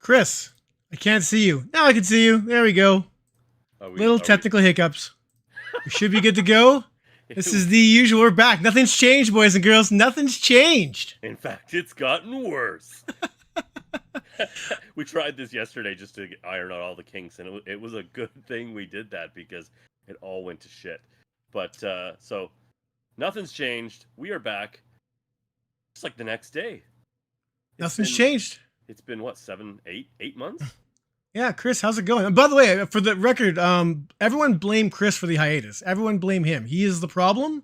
Chris, I can't see you. Now I can see you. There we go. Little technical hiccups. We should be good to go. This is the usual. We're back. Nothing's changed, boys and girls. Nothing's changed. In fact, it's gotten worse. We tried this yesterday just to iron out all the kinks, and it was a good thing we did that because it all went to shit. But, so, nothing's changed. We are back. It's like the next day. Nothing's changed. It's been, what, 8 months? Yeah, Chris, how's it going? And by the way, for the record, everyone blame Chris for the hiatus. Everyone blame him. He is the problem.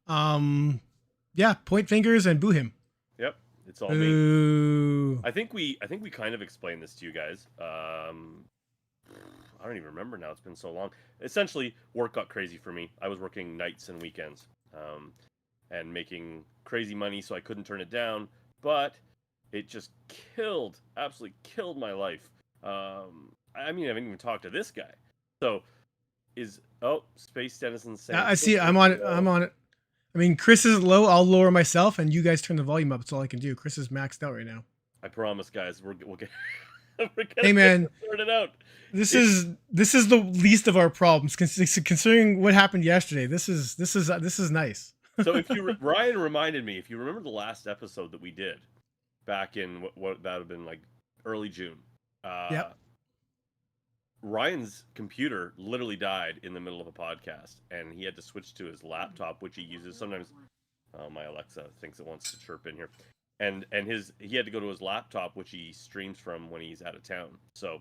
Yeah, point fingers and boo him. Yep, it's all me. I think we kind of explained this to you guys. I don't even remember now. It's been so long. Essentially, work got crazy for me. I was working nights and weekends, and making crazy money, so I couldn't turn it down. But it just absolutely killed my life. I mean, I haven't even talked to this guy. So, Space Denizen saying... I see it. I'm on it. I mean, Chris is low. I'll lower myself, and you guys turn the volume up. That's all I can do. Chris is maxed out right now. I promise, guys. We'll get... Hey, man. Sort it out. This is the least of our problems, considering what happened yesterday. This is nice. So, Ryan reminded me, if you remember the last episode that we did back in what that would have been like early June. Yep. Ryan's computer literally died in the middle of a podcast, and he had to switch to his laptop, which he uses sometimes. Oh, my Alexa thinks it wants to chirp in here, and he had to go to his laptop, which he streams from when he's out of town. So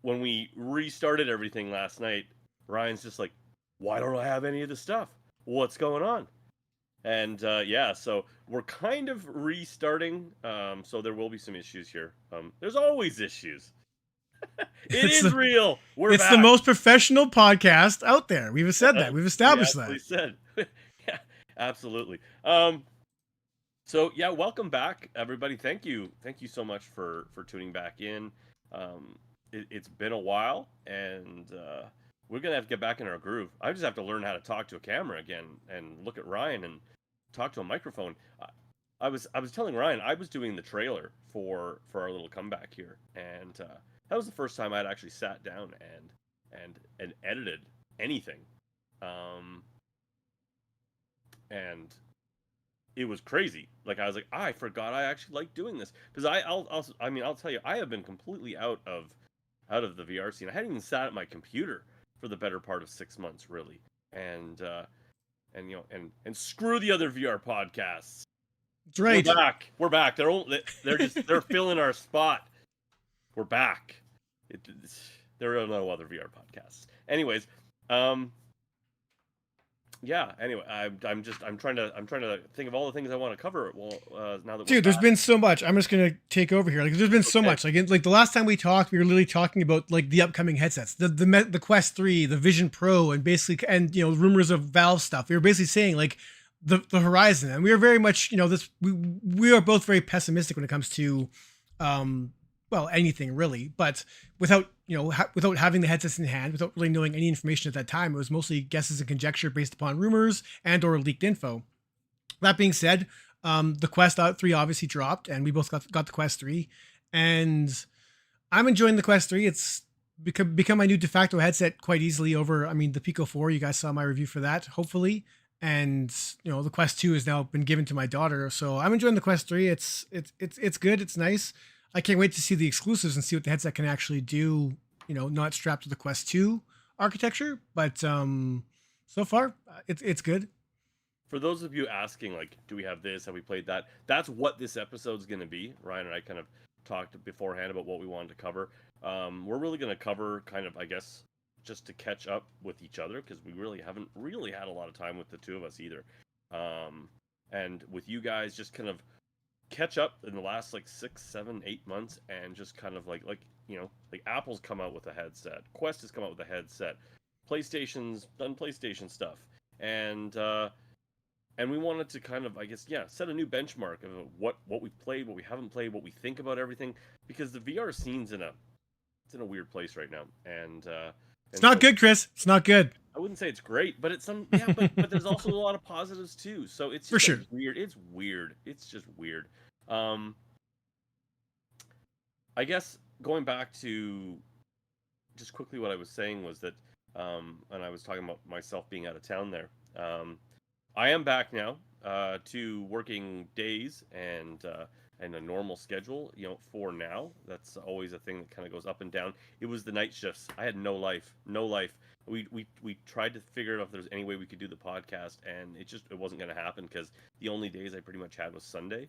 when we restarted everything last night, Ryan's just like, "Why don't I have any of the stuff? What's going on?" And yeah, so we're kind of restarting. So there will be some issues here. There's always issues. It's real. It's back. The most professional podcast out there. We've said that. We've established that. Said. Yeah, absolutely. So yeah, welcome back, everybody. Thank you so much for tuning back in. It's been a while, and we're gonna have to get back in our groove. I just have to learn how to talk to a camera again and look at Ryan and talk to a microphone. I was telling Ryan I was doing the trailer for our little comeback here, and that was the first time I'd actually sat down and edited anything, and it was crazy. Like, I was like, I forgot I actually like doing this, because I'll tell you, I have been completely out of the VR scene. I hadn't even sat at my computer for the better part of 6 months, really, and screw the other VR podcasts. That's right. We're back. They're filling our spot. We're back. There are no other VR podcasts. Anyways, yeah. Anyway, I'm trying to think of all the things I want to cover. Well, now that there's been so much. I'm just gonna take over here. Like, there's been so much. Like the last time we talked, we were literally talking about like the upcoming headsets, the Quest 3, the Vision Pro, and basically, and rumors of Valve stuff. We were basically saying like the horizon, and we are very much we are both very pessimistic when it comes to anything really, but without having the headsets in hand, without really knowing any information at that time, it was mostly guesses and conjecture based upon rumors and or leaked info. That being said, the Quest 3 obviously dropped, and we both got the Quest 3, and I'm enjoying the Quest 3. It's become my new de facto headset quite easily over, the Pico 4. You guys saw my review for that, hopefully. And the Quest 2 has now been given to my daughter, so I'm enjoying the Quest 3. It's good. It's nice. I can't wait to see the exclusives and see what the headset can actually do, not strapped to the Quest 2 architecture, but so far it's good. For those of you asking, like, do we have this? Have we played that? That's what this episode's going to be. Ryan and I kind of talked beforehand about what we wanted to cover. We're really going to cover kind of, I guess, just to catch up with each other, because we really haven't really had a lot of time with the two of us either. And with you guys, just kind of catch up in the last like 6, 7, 8 months, and just kind of like Apple's come out with a headset, Quest has come out with a headset, PlayStation's done PlayStation stuff, and we wanted to kind of, I guess, set a new benchmark of what we've played, what we haven't played, what we think about everything, because the VR scene's in a weird place right now, and it's not good, Chris. It's not good. I wouldn't say it's great, but it's but there's also a lot of positives too. So it's just for sure weird. It's weird. It's just weird. I guess going back to just quickly what I was saying was that, and I was talking about myself being out of town there. I am back now to working days and a normal schedule. For now, that's always a thing that kind of goes up and down. It was the night shifts. I had no life, no life. We tried to figure out if there's any way we could do the podcast, and it wasn't going to happen because the only days I pretty much had was Sunday,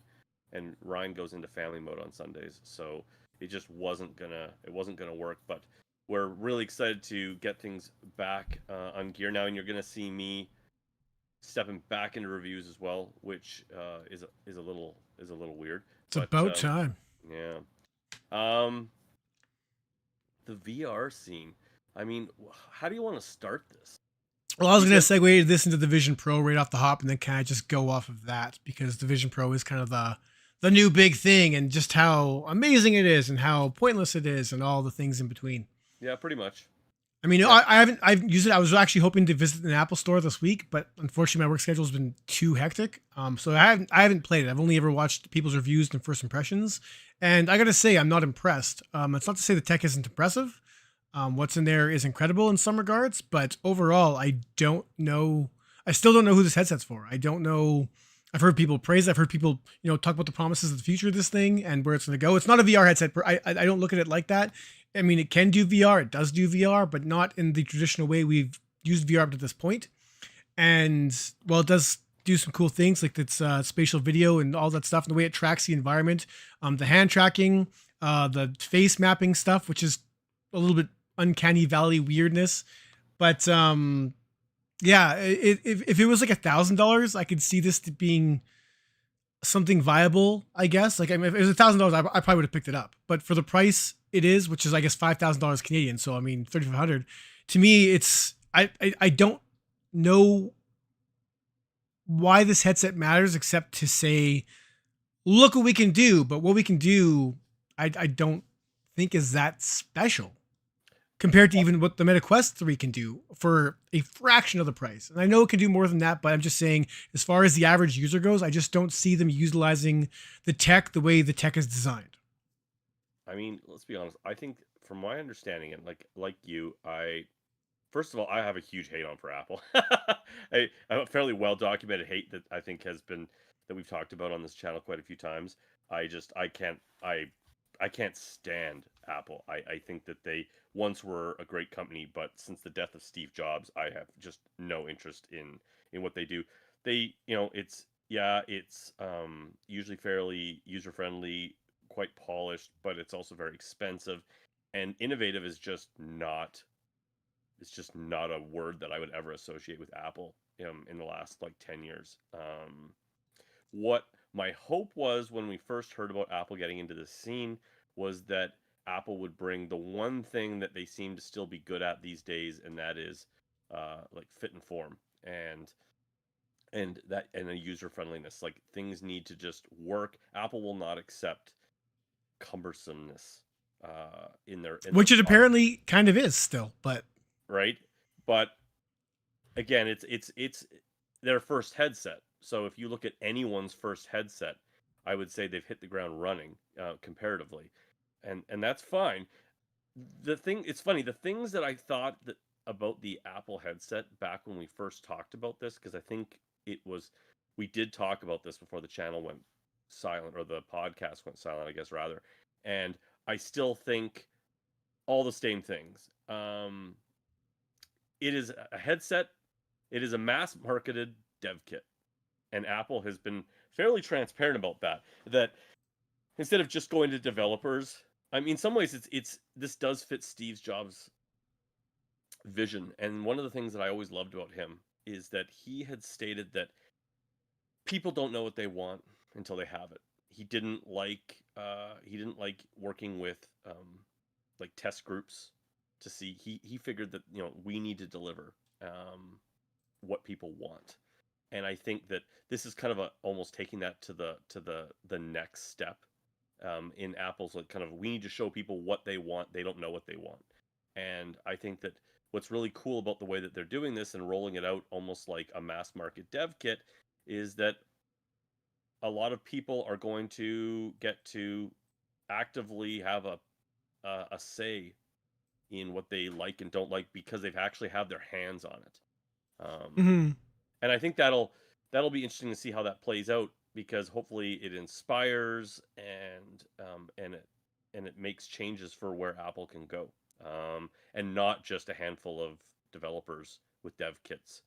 and Ryan goes into family mode on Sundays, so it just wasn't gonna work. But we're really excited to get things back on gear now, and you're gonna see me stepping back into reviews as well, which is a little weird. It's But about time. yeah, um, the VR scene. I mean, how do you want to start this? Well, I was going to Because segue this into the Vision Pro right off the hop, and then kind of just go off of that because the Vision Pro is kind of the new big thing, and just how amazing it is, and how pointless it is, and all the things in between. yeah, pretty much. I mean, Yeah, I've used it. I was actually hoping to visit an Apple store this week, but unfortunately my work schedule has been too hectic. So I haven't played it. I've only ever watched people's reviews and first impressions, and I got to say I'm not impressed. It's not to say the tech isn't impressive. What's in there is incredible in some regards, but overall, I don't know. I still don't know who this headset's for. I don't know. I've heard people praise it. I've heard people, talk about the promises of the future of this thing and where it's going to go. It's not a VR headset. I don't look at it like that. I mean, it can do VR. It does do VR, but not in the traditional way we've used VR up to this point. And while it does do some cool things like its spatial video and all that stuff, and the way it tracks the environment, the hand tracking, the face mapping stuff, which is a little bit uncanny valley weirdness. But yeah, if it was like $1,000, I could see this being something viable, I guess. Like, I mean, if it was $1,000, I probably would have picked it up. But for the price it is, which is I guess $5,000 Canadian, so I mean 3,500. To me, it's I don't know why this headset matters except to say, look what we can do. But what we can do, I don't think is that special compared to even what the Meta Quest 3 can do for a fraction of the price. And I know it can do more than that, but I'm just saying, as far as the average user goes, I just don't see them utilizing the tech the way the tech is designed. I mean, let's be honest. I think, from my understanding, and like you, I first of all, I have a huge hate on for Apple. I have a fairly well documented hate that I think has been that we've talked about on this channel quite a few times. I can't stand Apple. I think that they once were a great company, but since the death of Steve Jobs, I have just no interest in what they do. They, it's usually fairly user friendly, quite polished, but it's also very expensive, and innovative is just not. It's just not a word that I would ever associate with Apple in the last like 10 years. What my hope was when we first heard about Apple getting into this scene was that Apple would bring the one thing that they seem to still be good at these days, and that is like fit and form and a user friendliness. Like, things need to just work. Apple will not accept cumbersomeness in their Which it product, apparently kind of is still, but right? But again, it's their first headset. So if you look at anyone's first headset, I would say they've hit the ground running comparatively, and that's fine. It's funny, the things that I thought that about the Apple headset back when we first talked about this, because I think we did talk about this before the channel went silent, or the podcast went silent, I guess, rather. And I still think all the same things. It is a headset. It is a mass marketed dev kit, and Apple has been fairly transparent about that. That instead of just going to developers, I mean, in some ways, this does fit Steve Jobs' vision. And one of the things that I always loved about him is that he had stated that people don't know what they want until they have it. He didn't like working with like test groups to see. He figured that we need to deliver what people want. And I think that this is kind of almost taking that to the next step in Apple's, like, kind of, we need to show people what they want. They don't know what they want. And I think that what's really cool about the way that they're doing this and rolling it out almost like a mass market dev kit is that a lot of people are going to get to actively have a say in what they like and don't like because they've actually had their hands on it. Hmm. And I think that'll be interesting to see how that plays out, because hopefully it inspires and it makes changes for where Apple can go, and not just a handful of developers with dev kits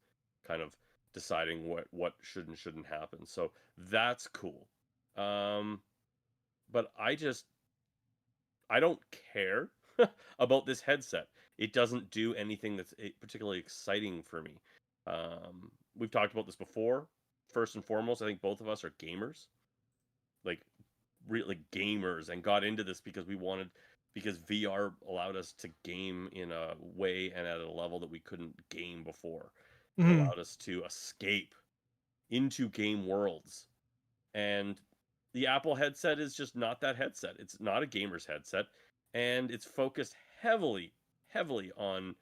kind of deciding what should and shouldn't happen. So that's cool. But I don't care about this headset. It doesn't do anything that's particularly exciting for me. We've talked about this before. First and foremost, I think both of us are gamers, like really gamers, and got into this because because VR allowed us to game in a way and at a level that we couldn't game before. It Hmm. allowed us to escape into game worlds. And the Apple headset is just not that headset. It's not a gamer's headset, and it's focused heavily on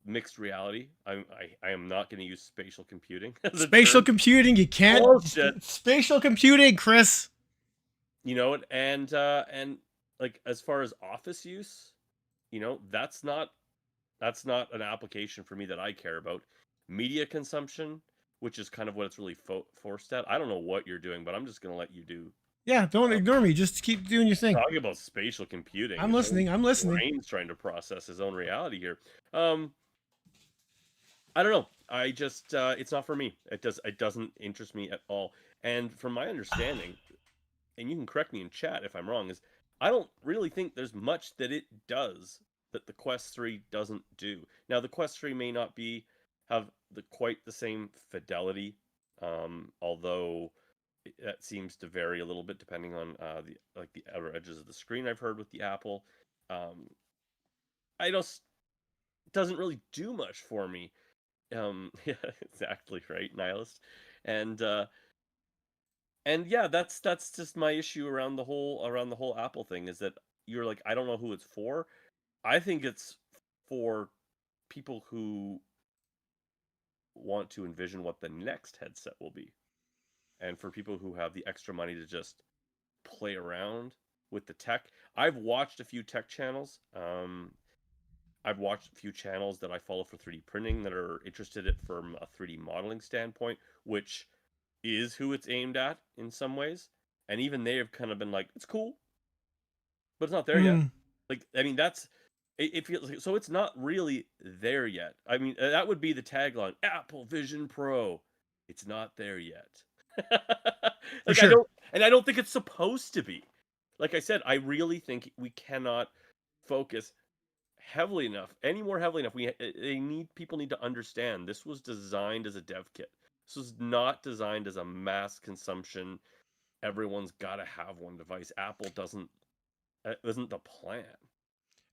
mixed reality. I am not going to use spatial computing as a Spatial term. computing, you can't. Bullshit. Spatial computing, Chris. And like as far as office use, that's not an application for me that I care about. Media consumption, which is kind of what it's really forced at. I don't know what you're doing, but I'm just going to let you do. Yeah, don't ignore me. Just keep doing your thing. Talking about spatial computing. I'm listening. I'm listening. Brain's trying to process his own reality here. I don't know. I just it's not for me. It doesn't interest me at all. And from my understanding, and you can correct me in chat if I'm wrong, is I don't really think there's much that it does that the Quest 3 doesn't do. Now the Quest 3 may not have quite the same fidelity, although that seems to vary a little bit depending on the outer edges of the screen. I've heard with the Apple, I just doesn't really do much for me. Yeah, exactly right, Nihilist, and yeah, that's just my issue around the whole Apple thing, is that you're like, I don't know who it's for. I think it's for people who want to envision what the next headset will be, and for people who have the extra money to just play around with the tech. I've watched a few tech channels. I've watched a few channels that I follow for 3D printing that are interested in it from a 3D modeling standpoint, which is who it's aimed at in some ways. And even they have kind of been like, it's cool, but it's not there yet. Like, I mean, it feels like, so it's not really there yet. I mean, that would be the tagline: Apple Vision Pro. It's not there yet. Like, sure. I don't think it's supposed to be. Like I said, I really think we cannot focus heavily enough, any more heavily enough. People need to understand this was designed as a dev kit. This was not designed as a mass consumption. Everyone's got to have one device. Apple isn't the plan.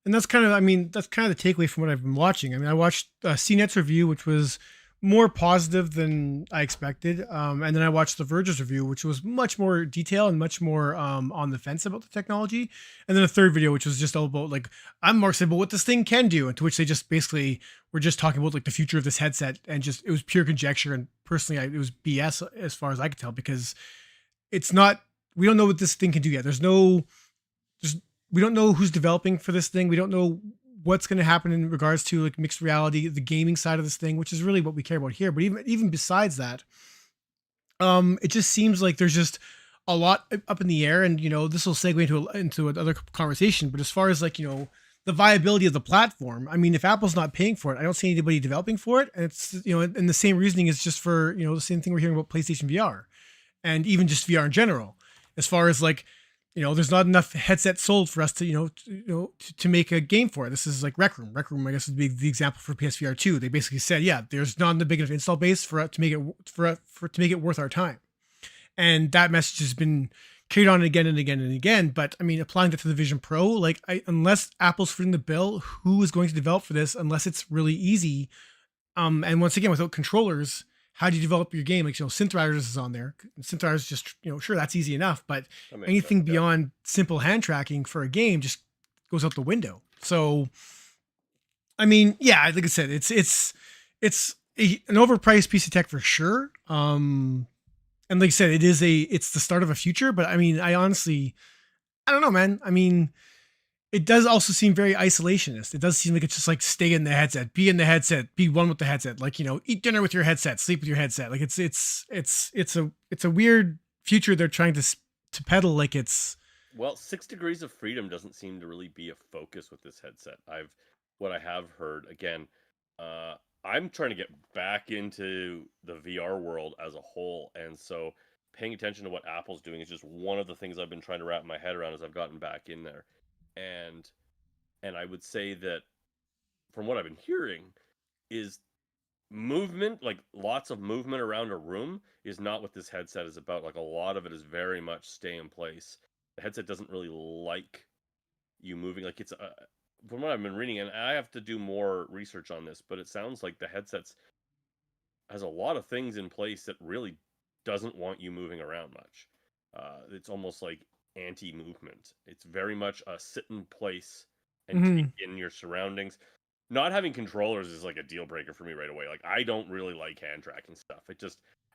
And that's kind of, I mean, that's kind of the takeaway from what I've been watching. I mean, I watched CNET's review, which was more positive than I expected. And then I watched The Verge's review, which was much more detailed and much more on the fence about the technology. And then a third video, which was just all about, like, I'm more excited about what this thing can do. And to which they just basically were just talking about like the future of this headset, and just, it was pure conjecture. And personally, it was BS as far as I could tell, because it's not, we don't know what this thing can do yet. We don't know who's developing for this thing. We don't know what's going to happen in regards to like mixed reality, the gaming side of this thing, which is really what we care about here. But even besides that, it just seems like there's just a lot up in the air. And this will segue into another conversation. But as far as like the viability of the platform, I mean, if Apple's not paying for it, I don't see anybody developing for it. And it's and the same reasoning is just for the same thing we're hearing about PlayStation VR, and even just VR in general. As far as like, there's not enough headsets sold for us to, to make a game for it. This is like Rec Room. Rec Room, I guess, would be the example for PSVR 2. They basically said, yeah, there's not a big enough install base for it to make it worth our time. And that message has been carried on again and again and again. But I mean, applying that to the Vision Pro, like, unless Apple's footing the bill, who is going to develop for this unless it's really easy? And once again, without controllers, how do you develop your game? Like, Synthriders is on there. Synthriders just, sure, that's easy enough, but anything beyond simple hand tracking for a game just goes out the window. So, I mean, yeah, like I said, it's an overpriced piece of tech for sure. And like I said, it's the start of a future, but I mean, I honestly, I don't know, man. I mean, it does also seem very isolationist. It does seem like it's just like stay in the headset, be in the headset, be one with the headset. Like, eat dinner with your headset, sleep with your headset. Like it's a weird future they're trying to peddle. Like it's Well, 6 degrees of freedom doesn't seem to really be a focus with this headset. What I have heard again. Uh, I'm trying to get back into the VR world as a whole, and so paying attention to what Apple's doing is just one of the things I've been trying to wrap my head around as I've gotten back in there. And and I would say that from what I've been hearing is movement, like lots of movement around a room, is not what this headset is about. Like a lot of it is very much stay in place. The headset doesn't really like you moving. Like it's from what I've been reading, and I have to do more research on this, but it sounds like the headsets has a lot of things in place that really doesn't want you moving around much. It's almost like anti-movement. It's very much a sit in place and take mhm. in your surroundings. Not having controllers is like a deal breaker for me right away. Like I don't really like hand tracking stuff.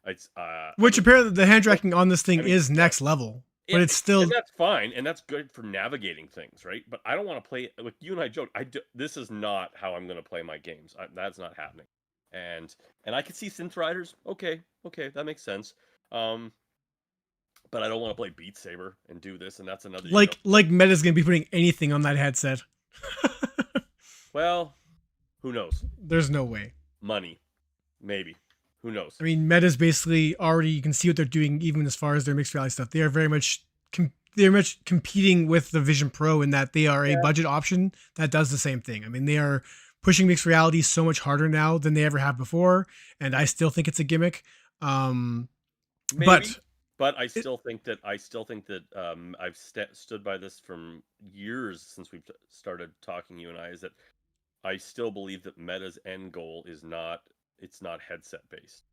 It's I Which mean, apparently the hand well, tracking on this thing I mean, is yeah, next level, but yeah, it's and still that's fine, and that's good for navigating things, right? But I don't want to play like you and I joked. This is not how I'm going to play my games. That's not happening. And I can see synth riders. Okay, okay, that makes sense. Um, but I don't want to play Beat Saber and do this, and that's another. like Meta's gonna be putting anything on that headset. Well, who knows? There's no way. Money, maybe. Who knows? I mean, Meta's basically already. You can see what they're doing, even as far as their mixed reality stuff. They are very much they're much competing with the Vision Pro in that they are a Yeah, budget option that does the same thing. I mean, they are pushing mixed reality so much harder now than they ever have before, and I still think it's a gimmick. Um, maybe. but But it, I still think that I've stood by this from years since we've started talking. You and I is that I still believe that Meta's end goal is not it's not headset based.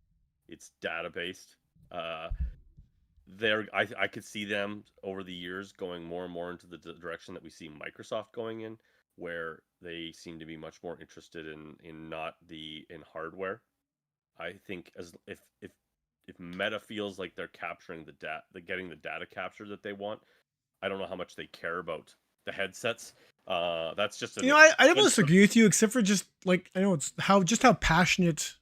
It's data based. Uh, I could see them over the years going more and more into the direction that we see Microsoft going in, where they seem to be much more interested in not the in hardware. I think as if Meta feels like they're capturing the getting the data capture that they want, I don't know how much they care about the headsets. That's just an I don't disagree with you, except for just like I know it's how passionate.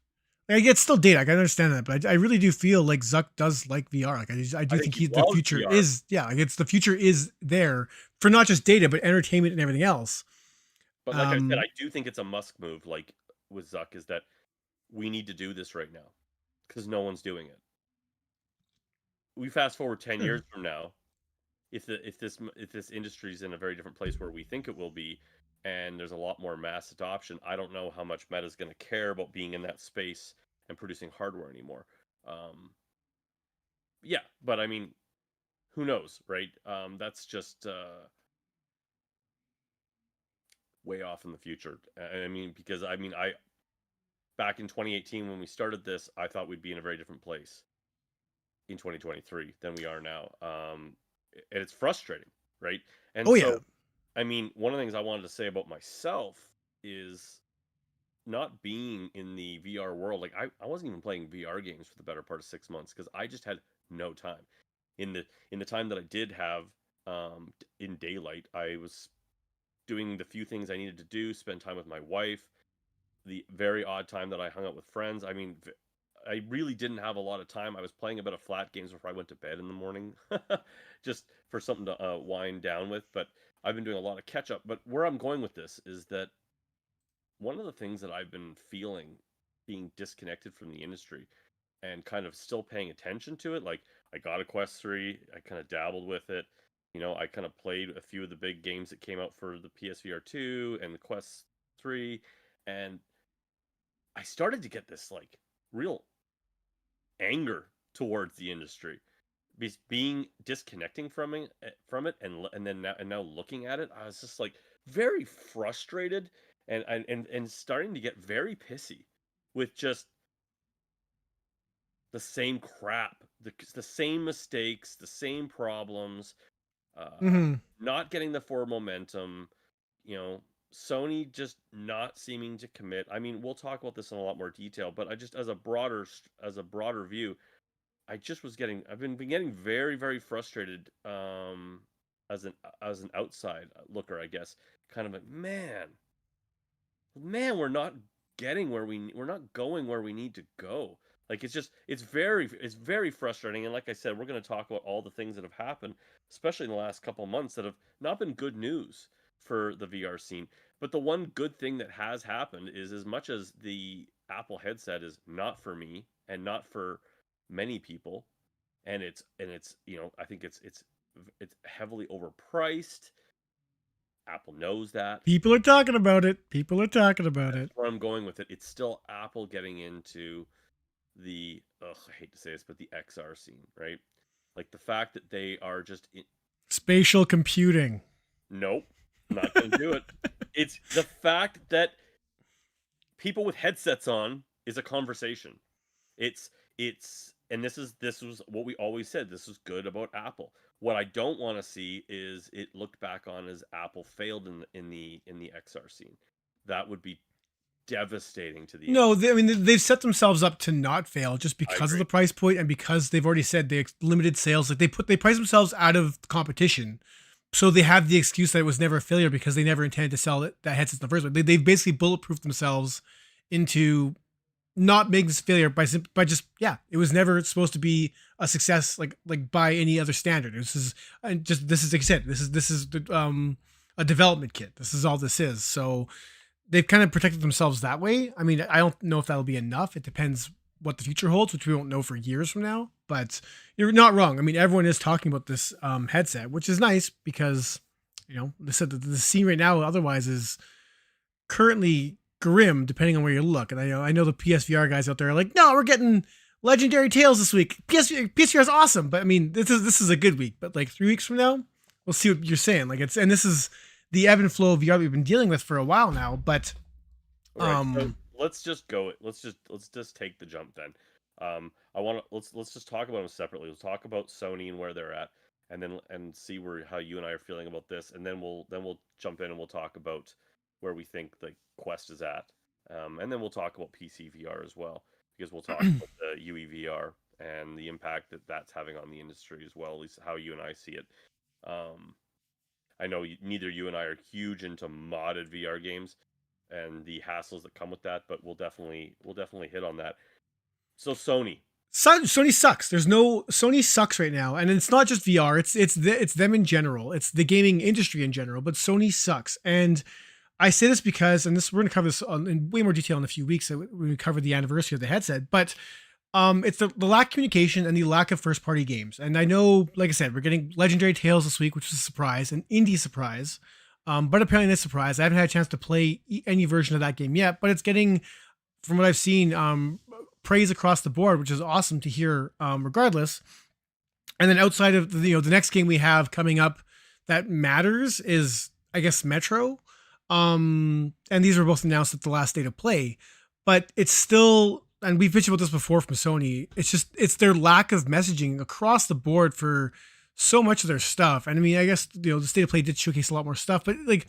Like, it's still data. I can understand that, but I really do feel like Zuck does like VR. Like I I do think think he the loves future VR. is like it's the future is there for not just data but entertainment and everything else. But like I said, Um, I do think it's a Musk move, like with Zuck, is that we need to do this right now because no one's doing it. We fast forward 10 years sure. from now, if this industry is in a very different place where we think it will be, and there's a lot more mass adoption, I don't know how much Meta's going to care about being in that space and producing hardware anymore. Um, yeah, but I mean, who knows, right? That's just way off in the future. I mean, because I mean, I back in 2018 when we started this, I thought we'd be in a very different place in 2023 than we are now. And it's frustrating, right? And Oh yeah. so, I mean, one of the things I wanted to say about myself is not being in the VR world. Like I wasn't even playing VR games for the better part of 6 months because I just had no time. In the time that I did have in daylight, I was doing the few things I needed to do, spend time with my wife, the very odd time that I hung out with friends. I mean, I really didn't have a lot of time. I was playing a bit of flat games before I went to bed in the morning, just for something to wind down with. But I've been doing a lot of catch up. But where I'm going with this is that one of the things that I've been feeling being disconnected from the industry and kind of still paying attention to it, like I got a Quest 3, I kind of dabbled with it. I kind of played a few of the big games that came out for the PSVR 2 and the Quest 3, and I started to get this like real anger towards the industry, being disconnecting from it, and now looking at it, I was just like very frustrated and starting to get very pissy with just the same crap, the same mistakes, the same problems, uh, Hmm. not getting the forward momentum, you know, Sony just not seeming to commit. I mean, we'll talk about this in a lot more detail, but I just as a broader view, I've been getting very, very frustrated. as an outside looker, I guess, kind of like, man, we're not getting we're not going where we need to go. Like it's very frustrating. And like I said, we're going to talk about all the things that have happened, especially in the last couple of months, that have not been good news for the VR scene. But the one good thing that has happened is, as much as the Apple headset is not for me and not for many people, and it's I think it's heavily overpriced. Apple knows that. People are talking about it. People are talking about it. Where I'm going with it, it's still Apple getting into the I hate to say this, but the XR scene, right? Like the fact that they are just Spatial computing. nope, not going to do it. It's the fact that people with headsets on is a conversation. It's and this was what we always said. This is good about Apple. What I don't want to see is it looked back on as Apple failed in the XR scene. That would be devastating to the No, I mean they've set themselves up to not fail just because of the price point and because they've already said they limited sales. Like they price themselves out of competition, so they have the excuse that it was never a failure because they never intended to sell that headset in the first place. They've basically bulletproofed themselves into not making this failure by just it was never supposed to be a success like by any other standard. This is like I said, this is a development kit. This is all this is. So they've kind of protected themselves that way. I mean, I don't know if that'll be enough. It depends what the future holds, which we won't know for years from now. But you're not wrong. I mean, everyone is talking about this headset, which is nice because they said that the scene right now otherwise is currently grim, depending on where you look. And I know the PSVR guys out there are like, no, we're getting Legendary Tales this week. PSVR is awesome, but I mean, this is a good week. But like 3 weeks from now, we'll see what you're saying. Like this is the ebb and flow of VR we've been dealing with for a while now. But so let's just go. Let's just take the jump then. Let's just talk about them separately. We'll talk about Sony and where they're at, and see how you and I are feeling about this, and then we'll jump in and we'll talk about where we think the Quest is at, and then we'll talk about PC VR as well, because we'll talk about the UE VR and the impact that that's having on the industry as well, at least how you and I see it. I know neither you and I are huge into modded VR games and the hassles that come with that, but we'll definitely hit on that. So Sony sucks. Sony sucks right now, and it's not just VR. It's them in general. It's the gaming industry in general. But Sony sucks, and I say this because, and we're going to cover this in way more detail in a few weeks when we cover the anniversary of the headset. But it's the lack of communication and the lack of first party games. And I know, like I said, we're getting Legendary Tales this week, which was a surprise, an indie surprise. But apparently this surprise, I haven't had a chance to play any version of that game yet, but it's getting, from what I've seen, praise across the board, which is awesome to hear, regardless. And then outside of the next game we have coming up that matters is, I guess, Metro. And these were both announced at the last State of Play, but it's still, and we've bitched about this before from Sony, it's their lack of messaging across the board for so much of their stuff. And I mean, I guess, the State of Play did showcase a lot more stuff, but like,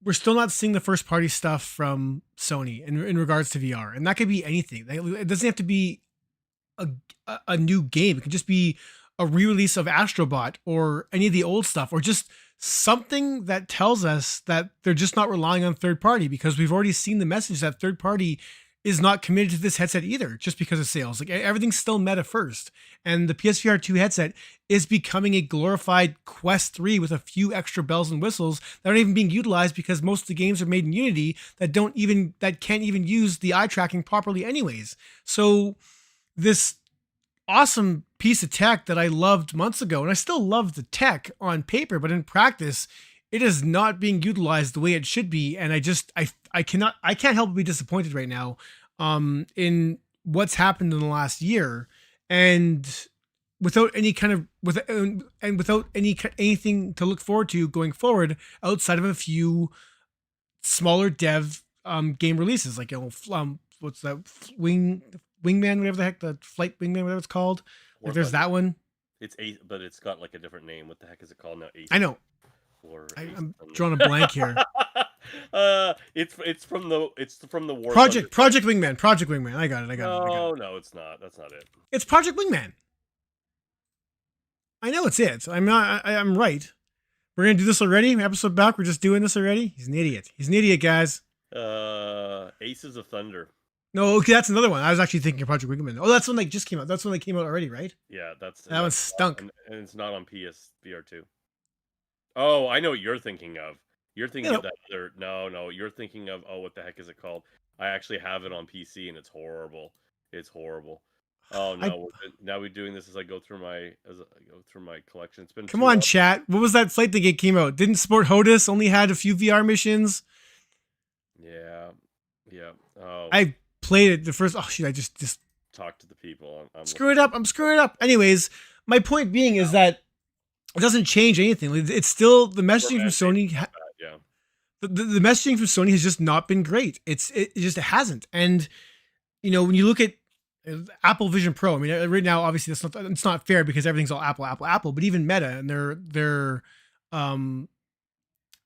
we're still not seeing the first party stuff from Sony in regards to VR. And that could be anything. It doesn't have to be a new game. It could just be a re-release of Astrobot or any of the old stuff, or just something that tells us that they're just not relying on third party, because we've already seen the message that third party is not committed to this headset either, just because of sales. Like, everything's still meta first. And the PSVR 2 headset is becoming a glorified Quest 3 with a few extra bells and whistles that aren't even being utilized, because most of the games are made in Unity that can't even use the eye tracking properly anyways. So this awesome piece of tech that I loved months ago, and I still love the tech on paper, but in practice, it is not being utilized the way it should be. And I can't help but be disappointed right now in what's happened in the last year, and without anything to look forward to going forward outside of a few smaller dev game releases, like what's that, Wingman, whatever the heck, the Flight Wingman, whatever it's called. Like, there's that one. It's Ace, but it's got like a different name. What the heck is it called now? Ace. I know. I'm drawing a blank here. It's from the War Project Wingman. Project Wingman. I got it. No, it's not. That's not it. It's Project Wingman. I know it's it. I'm right. We're gonna do this already. Episode back. We're just doing this already. He's an idiot. He's an idiot, guys. Aces of Thunder. No, okay, that's another one. I was actually thinking of Project Wingman. Oh, that's one that just came out. That's one that came out already, right? Yeah, That one stunk. And it's not on PSVR 2. Oh, I know what you're thinking of. You're thinking Yeah. of that other. No, you're thinking of. Oh, what the heck is it called? I actually have it on PC, and it's horrible. It's horrible. Oh no! Now we're doing this as I go through my collection. It's been Come too on, long. chat. What was that flight that came out? Didn't Sport HOTUS only had a few VR missions? Yeah. Oh, I played it the first. Oh shoot! I just talk to the people. I'm screw it up. I'm screwing it up. Anyways, my point being is that it doesn't change anything. It's still the messaging from Sony. Yeah. The messaging from Sony has just not been great. It just hasn't. And you know, when you look at Apple Vision Pro, I mean, right now, obviously, it's not fair because everything's all Apple. But even Meta and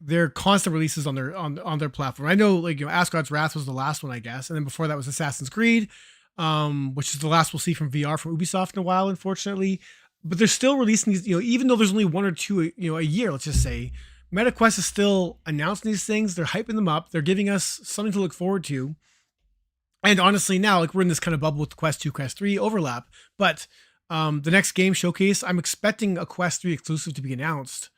their constant releases on their platform. I know, like, you know, Asgard's Wrath was the last one, I guess, and then before that was Assassin's Creed, which is the last we'll see from VR from Ubisoft in a while, unfortunately. But they're still releasing these, you know, even though there's only one or two, you know, a year, let's just say. MetaQuest is still announcing these things. They're hyping them up. They're giving us something to look forward to. And honestly, now, like, we're in this kind of bubble with Quest 2, Quest 3 overlap. But the next game showcase, I'm expecting a Quest 3 exclusive to be announced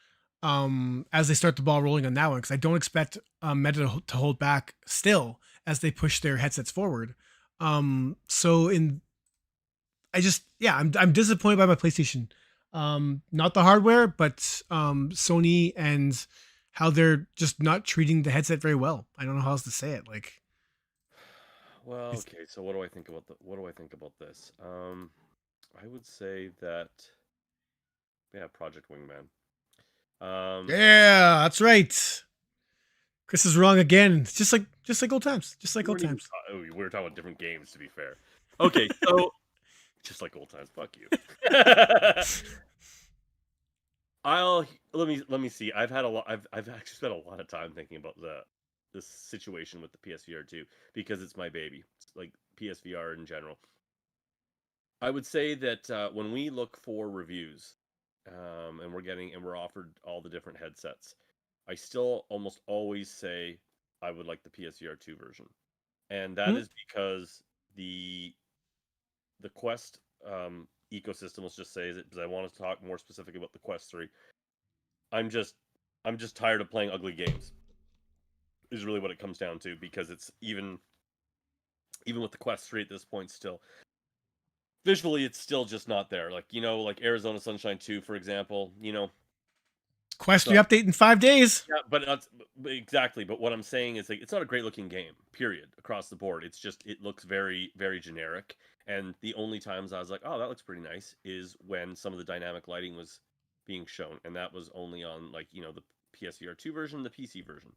as they start the ball rolling on that one, because I don't expect Meta to hold back still as they push their headsets forward. I'm disappointed by my PlayStation. Not the hardware, but Sony and how they're just not treating the headset very well. I don't know how else to say it. Like, well, okay. So what do I think about this? I would say that, yeah, Project Wingman. Yeah, that's right. Chris is wrong again. It's just like old times. Just like old times. We were talking about different games, to be fair. Okay, so just like old times. Fuck you. Let me see. I've actually spent a lot of time thinking about this situation with the PSVR 2 because it's my baby. It's like PSVR in general. I would say that when we look for reviews, and we're offered all the different headsets, I still almost always say I would like the PSVR 2 version, and that is because the Quest ecosystem, let's just say, because I want to talk more specifically about the Quest 3. I'm just tired of playing ugly games. Is really what it comes down to, because it's even with the Quest 3 at this point, still visually it's still just not there. Like, you know, like Arizona Sunshine 2, for example, you know, Quest 3 update in 5 days. Yeah, but exactly. But what I'm saying is, like, it's not a great looking game, period, across the board. It's just, it looks very, very generic. And the only times I was like, oh, that looks pretty nice, is when some of the dynamic lighting was being shown. And that was only on, like, you know, the PSVR 2 version, the PC version.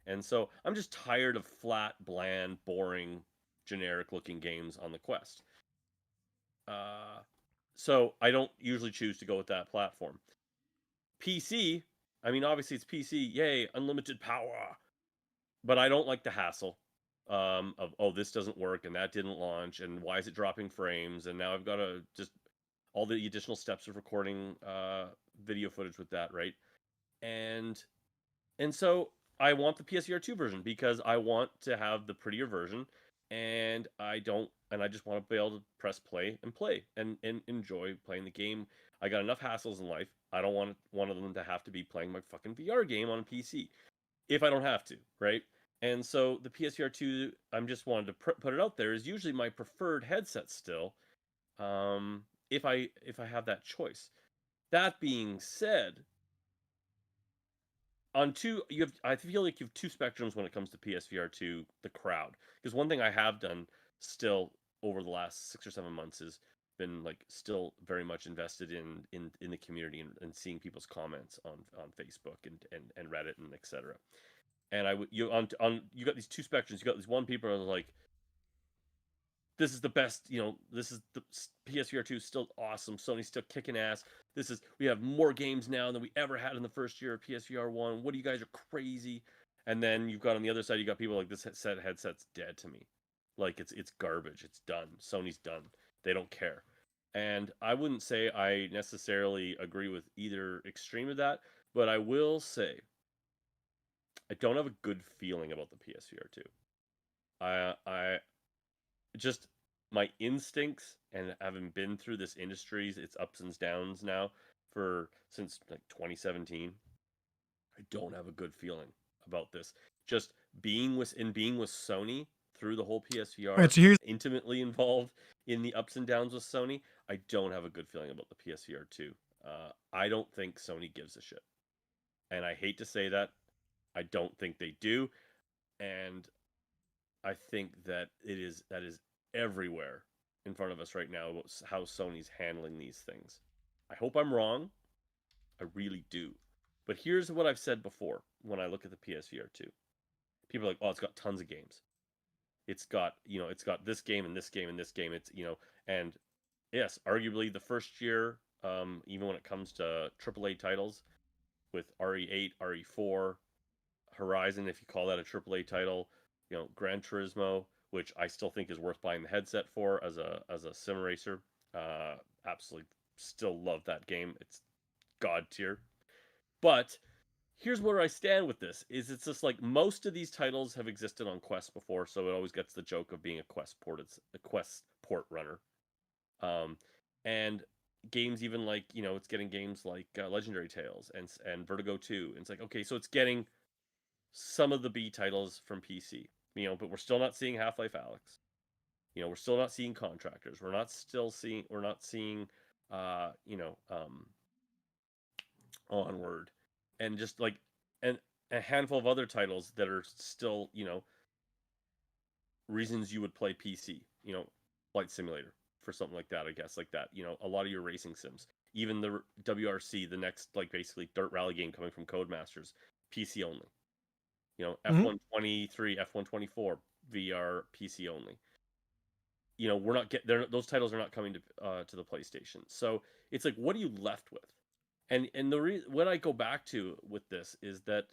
And so I'm just tired of flat, bland, boring, generic looking games on the Quest. So I don't usually choose to go with that platform. PC, I mean, obviously it's PC, yay, unlimited power. But I don't like the hassle of, oh, this doesn't work and that didn't launch and why is it dropping frames, and now I've got to just all the additional steps of recording video footage with that, right? And so I want the PSVR 2 version because I want to have the prettier version, and I just want to be able to press play and enjoy playing the game. I got enough hassles in life. I don't want one of them to have to be playing my fucking VR game on PC if I don't have to, right? And so the PSVR 2, I'm just wanted to put it out there, is usually my preferred headset still, if I have that choice. That being said, I feel like you have two spectrums when it comes to PSVR 2, the crowd. Because one thing I have done still over the last 6 or 7 months is been, like, still very much invested in the community and seeing people's comments on Facebook and Reddit and etc. And you got these two spectrums. You got these one people are like, this is the best, you know, this is the PSVR 2 is still awesome. Sony's still kicking ass. We have more games now than we ever had in the first year of PSVR 1. What, you guys are crazy. And then you've got on the other side, you got people like, this headset's dead to me. Like, it's garbage. It's done. Sony's done. They don't care. And I wouldn't say I necessarily agree with either extreme of that, But I will say, I don't have a good feeling about the PSVR 2. I just my instincts, and having been through this industry's its ups and downs now for since like 2017, I don't have a good feeling about this. Just being with Sony through the whole All PSVR, right, so here's intimately involved in the ups and downs with Sony, I don't have a good feeling about the PSVR 2. I don't think Sony gives a shit. And I hate to say that. I don't think they do. And I think that that is everywhere in front of us right now about how Sony's handling these things. I hope I'm wrong. I really do. But here's what I've said before when I look at the PSVR 2. People are like, "Oh, it's got tons of games. It's got, it's got this game and this game and this game. And yes, arguably the first year, even when it comes to AAA titles with RE8, RE4, Horizon, if you call that a AAA title, Gran Turismo, which I still think is worth buying the headset for as a sim racer. Absolutely, still love that game. It's god tier. But here's where I stand with this: is it's just like most of these titles have existed on Quest before, so it always gets the joke of being a Quest port. It's a Quest port runner, and games even like it's getting games like Legendary Tales and Vertigo 2. And it's like, okay, so it's getting some of the B titles from PC, but we're still not seeing Half-Life Alyx. We're still not seeing Contractors. We're not seeing Onward, and just like and a handful of other titles that are still, reasons you would play PC, Flight Simulator for something like that, I guess, like that, a lot of your racing sims, even the WRC, the next like basically dirt rally game coming from Codemasters, PC only. mhm. F123, F124 VR PC only. We're not those titles are not coming to the PlayStation. So it's like, what are you left with? And what I go back to with this is that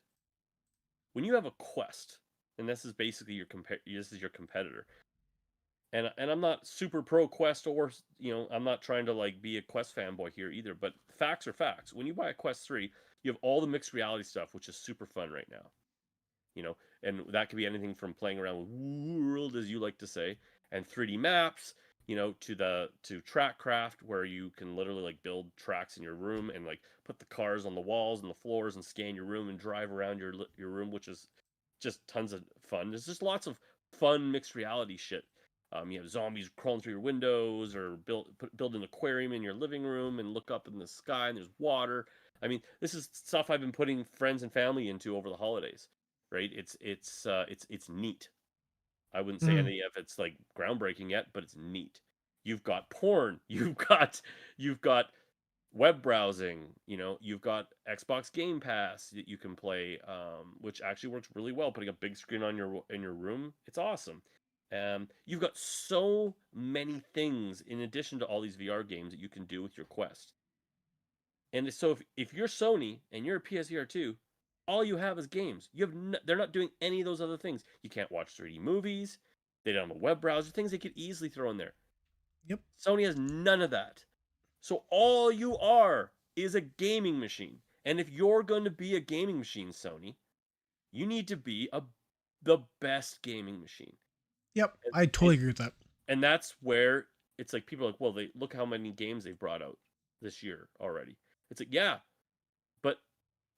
when you have a Quest, and this is basically this is your competitor. And I'm not super pro Quest, or I'm not trying to like be a Quest fanboy here either, but facts are facts. When you buy a Quest 3, you have all the mixed reality stuff, which is super fun right now. And that could be anything from playing around with world, as you like to say, and 3D maps, to TrackCraft, where you can literally like build tracks in your room and like put the cars on the walls and the floors and scan your room and drive around your room, which is just tons of fun. There's just lots of fun mixed reality shit. You have zombies crawling through your windows, or build an aquarium in your living room and look up in the sky and there's water. I mean, this is stuff I've been putting friends and family into over the holidays, right? It's neat. I wouldn't say Mhm. any of it's like groundbreaking yet, but it's neat. You've got porn, you've got web browsing, you've got Xbox Game Pass that you can play, which actually works really well. Putting a big screen on in your room, it's awesome. You've got so many things in addition to all these VR games that you can do with your Quest. And so if you're Sony and you're a PSVR 2, all you have is games. They're not doing any of those other things. You can't watch 3D movies. They don't have a web browser, things they could easily throw in there. Yep. Sony has none of that. So all you are is a gaming machine. And if you're going to be a gaming machine, Sony, you need to be the best gaming machine. Yep. And, I and, totally agree with that. and that's where it's like people are like, well, they look how many games they've brought out this year already. It's like, yeah, but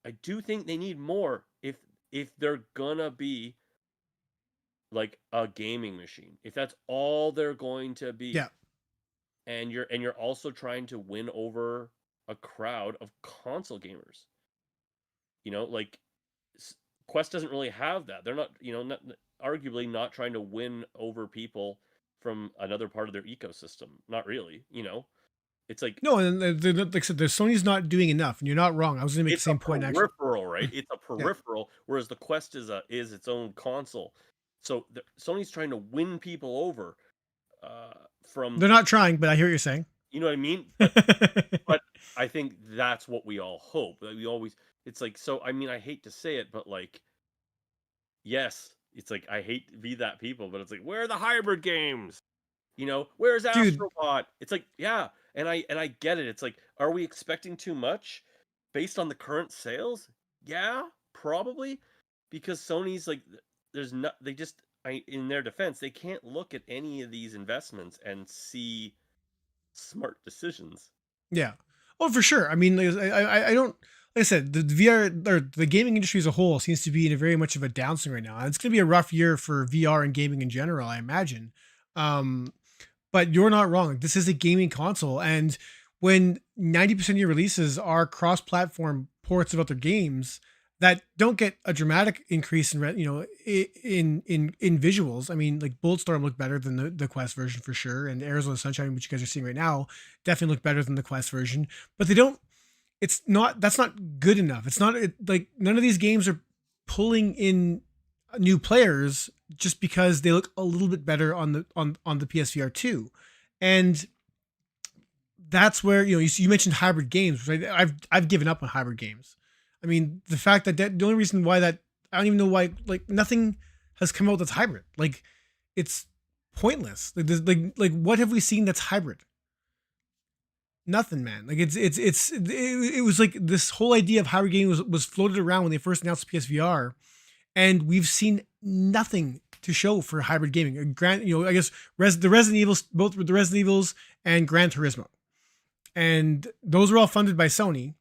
I do think they need more if they're gonna be like a gaming machine. If that's all they're going to be. Yeah. And you're also trying to win over a crowd of console gamers. Like Quest doesn't really have that. They're not, arguably not trying to win over people from another part of their ecosystem. Not really. It's like No, and like I said, the Sony's not doing enough, and you're not wrong. I was going to make the it's a same point actually. peripheral, right? It's a Yeah. peripheral, whereas the Quest is its own console. So Sony's trying to win people over from, They're not trying, but I hear what you're saying. you know what I mean? But I think that's what we all hope. Like we always, it's like, so I mean, I hate to say it, but like, yes, it's like I hate to be that people, but it's like, where are the hybrid games? Where's Dude, Astrobot? It's like, yeah, and I get it. It's like, are we expecting too much? based on the current sales, yeah, probably, because Sony's like, there's not, they just, in their defense, they can't look at any of these investments and see smart decisions. Yeah. Oh, for sure. I mean, like, I don't. Like I said, the VR or the gaming industry as a whole seems to be in a very much of a downswing right now. And it's going to be a rough year for VR and gaming in general, I imagine. Um, but you're not wrong. This is a gaming console, and when 90% of your releases are cross-platform ports of other games that don't get a dramatic increase in in visuals. I mean, like Bulletstorm looked better than the Quest version for sure, and Arizona Sunshine, which you guys are seeing right now, definitely look better than the Quest version. But they don't. It's not. That's not good enough. It's not like none of these games are pulling in new players just because they look a little bit better on the PSVR 2. And that's where you mentioned hybrid games, which I've given up on hybrid games. I mean, the fact that the only reason why that I don't even know why, like, nothing has come out that's hybrid. Like, it's pointless. Like what have we seen that's hybrid? Nothing, man. Like it was like this whole idea of hybrid gaming was floated around when they first announced PSVR, and we've seen nothing to show for hybrid gaming. I guess the Resident Evils, both with the Resident Evils and Gran Turismo, and those were all funded by Sony.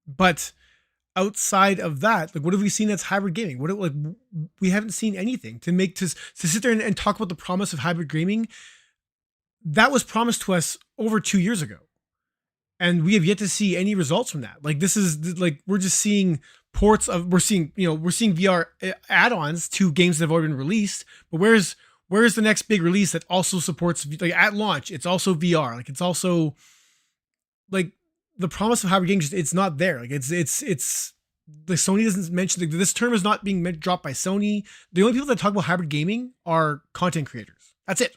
But outside of that, like, what have we seen that's hybrid gaming? We haven't seen anything to sit there and talk about the promise of hybrid gaming that was promised to us over 2 years ago, and we have yet to see any results from that. Like, this is like we're just seeing we're seeing VR add-ons to games that have already been released. But where's the next big release that also supports, like, at launch? It's also VR. Like, it's also like the promise of hybrid gaming. It's not there. Like, it's the Sony doesn't mention, like, this term is not being dropped by Sony. The only people that talk about hybrid gaming are content creators. That's it.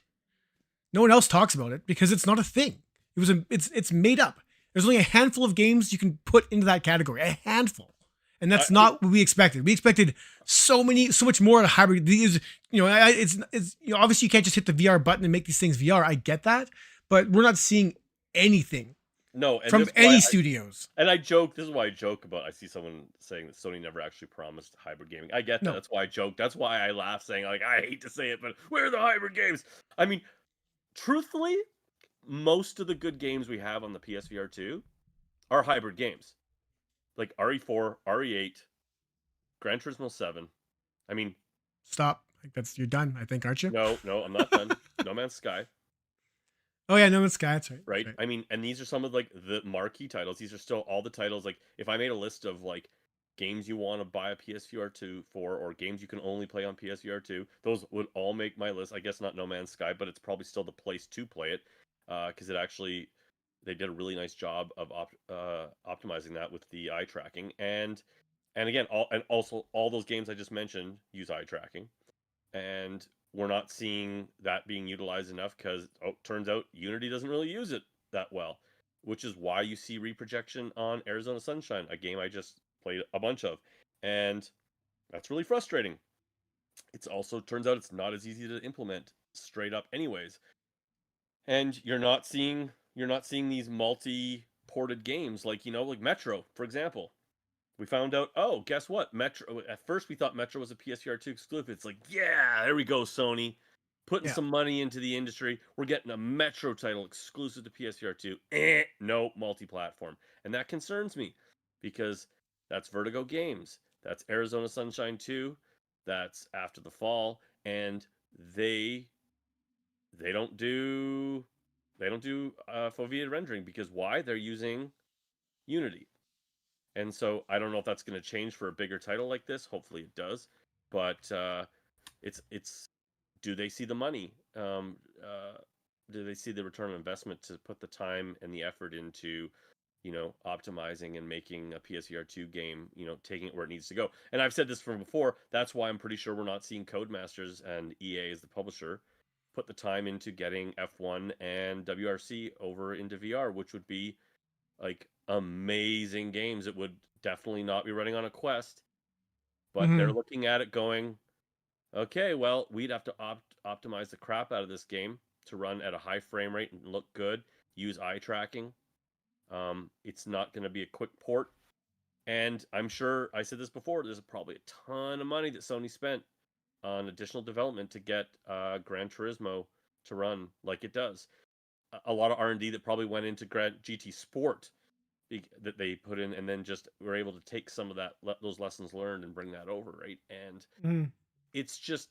No one else talks about it because it's not a thing. It's made up. There's only a handful of games you can put into that category. A handful. And that's not what we expected. We expected so much more out of hybrid. These, obviously you can't just hit the VR button and make these things VR. I get that, but we're not seeing anything from any studios. And I joke. This is why I joke about. I see someone saying that Sony never actually promised hybrid gaming. I get that. No. That's why I joke. That's why I laugh, saying, like, I hate to say it, but where are the hybrid games? I mean, truthfully, most of the good games we have on the PSVR 2 are hybrid games. Like RE4, RE8, Gran Turismo 7. I mean... Stop. You're done, I think, aren't you? No, I'm not done. No Man's Sky. Oh, yeah, No Man's Sky, that's right. Right? I mean, and these are some of, like, the marquee titles. These are still all the titles. Like, if I made a list of, like, games you want to buy a PSVR 2 for, or games you can only play on PSVR 2, those would all make my list. I guess not No Man's Sky, but it's probably still the place to play it, because they did a really nice job of optimizing that with the eye tracking, and again, also all those games I just mentioned use eye tracking, and we're not seeing that being utilized enough because turns out Unity doesn't really use it that well, which is why you see reprojection on Arizona Sunshine, a game I just played a bunch of, and that's really frustrating. It's also turns out it's not as easy to implement straight up anyways, and you're not seeing these multi-ported games like Metro, for example. We found out, oh, guess what? Metro, at first we thought Metro was a PSVR 2 exclusive. It's like, yeah, there we go, Sony. Putting some money into the industry. We're getting a Metro title exclusive to PSVR 2. No, multi-platform. And that concerns me because that's Vertigo Games. That's Arizona Sunshine 2. That's After the Fall. And they don't do foveated rendering, because why? They're using Unity. And so I don't know if that's going to change for a bigger title like this. Hopefully it does. But it's do they see the money? Do they see the return on investment to put the time and the effort into optimizing and making a PSVR 2 game, taking it where it needs to go? And I've said this from before. That's why I'm pretty sure we're not seeing Codemasters and EA as the publisher put the time into getting F1 and WRC over into VR, which would be like amazing games. It would definitely not be running on a Quest, but they're looking at it going, okay, well, we'd have to optimize the crap out of this game to run at a high frame rate and look good, use eye tracking. It's not going to be a quick port. And I'm sure I said this before, there's probably a ton of money that Sony spent on additional development to get Gran Turismo to run like it does. A lot of R&D that probably went into GT Sport that they put in, and then just were able to take some of that those lessons learned and bring that over, right? And Mm. it's just,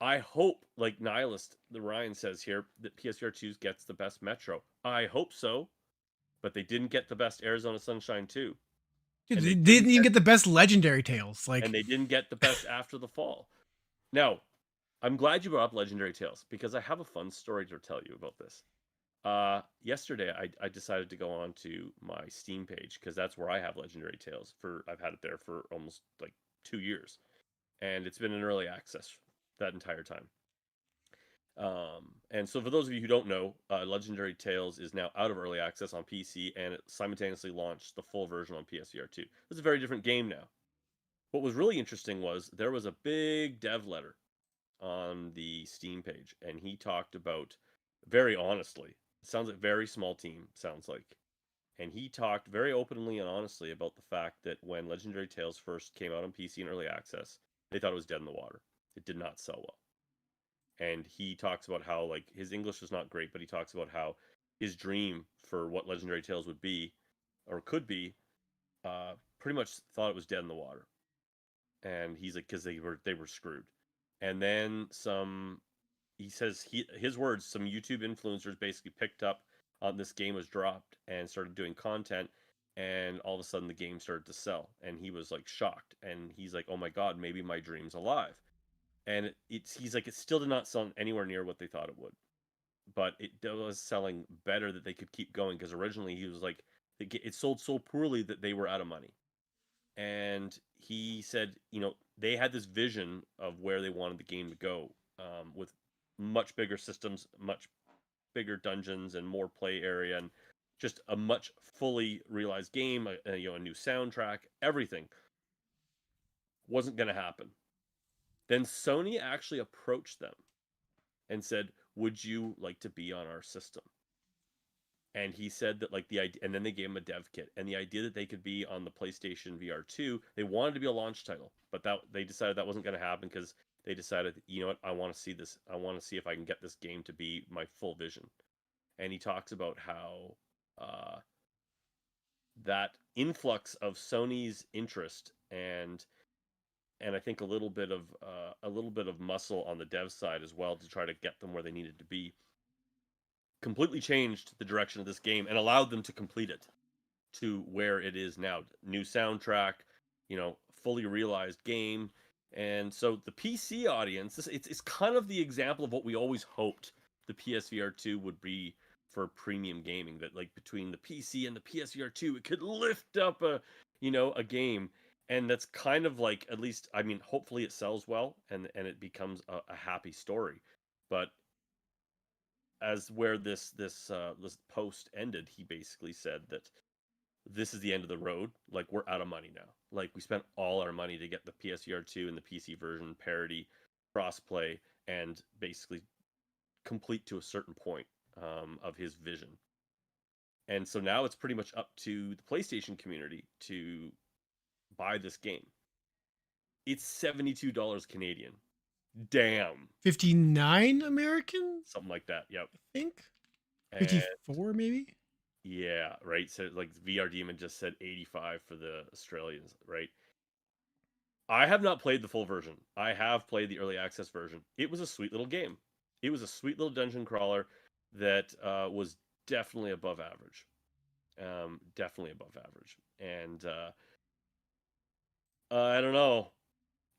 I hope, like Nihilist, the Ryan says here, that PSVR 2 gets the best Metro. I hope so, but they didn't get the best Arizona Sunshine 2. Dude, And they they didn't even get the best Legendary Tales. Like, and they didn't get the best After the Fall. Now, I'm glad you brought up Legendary Tales, because I have a fun story to tell you about this. Yesterday I decided to go on to my Steam page, because that's where I have Legendary Tales. I've had it there for almost like 2 years, and it's been in early access that entire time. And so for those of you who don't know, Legendary Tales is now out of early access on PC, and it simultaneously launched the full version on PSVR 2. It's a very different game now. What was really interesting was there was a big dev letter on the Steam page, and he talked about, very honestly, it sounds like very small team, sounds like, and he talked very openly and honestly about the fact that when Legendary Tales first came out on PC in early access, they thought it was dead in the water. It did not sell well. And he talks about how, like, his English is not great, but he talks about how his dream for what Legendary Tales would be or could be, pretty much thought it was dead in the water. And he's like, because they were screwed. And then he says, his words, some YouTube influencers basically picked up on this game was dropped and started doing content, and all of a sudden the game started to sell, and he was like shocked, and he's like, oh my god, maybe my dream's alive. And he's like, it still did not sell anywhere near what they thought it would, but it was selling better, that they could keep going, because originally he was like, it sold so poorly that they were out of money. And he said, they had this vision of where they wanted the game to go, with much bigger systems, much bigger dungeons, and more play area, and just a much fully realized game, a new soundtrack, everything. Wasn't going to happen. Then Sony actually approached them and said, would you like to be on our system? And he said that, like, the idea, and then they gave him a dev kit, and the idea that they could be on the PlayStation VR 2, they wanted to be a launch title, but that they decided that wasn't going to happen, because they decided, you know what, I want to see this. I want to see if I can get this game to be my full vision. And he talks about how that influx of Sony's interest and I think a little bit of muscle on the dev side as well, to try to get them where they needed to be, completely changed the direction of this game and allowed them to complete it to where it is now. New soundtrack, fully realized game. And so the PC audience, it's kind of the example of what we always hoped the PSVR 2 would be for premium gaming, that, like, between the PC and the PSVR 2, it could lift up a game. And that's kind of like, at least, I mean, hopefully it sells well, and it becomes a happy story. But as where this post ended, he basically said that this is the end of the road. Like, we're out of money now. Like, we spent all our money to get the PSVR 2 and the PC version parity, crossplay, and basically complete to a certain point of his vision. And so now it's pretty much up to the PlayStation community to buy this game. It's $72 Canadian. Damn. 59 American? Something like that. Yep. I think. And 54 maybe? yeah, right. So, like, VR Demon just said 85 for the Australians, right? I have not played the full version. I have played the early access version. It was a sweet little game. It was a sweet little dungeon crawler that was definitely above average. Definitely above average. And I don't know.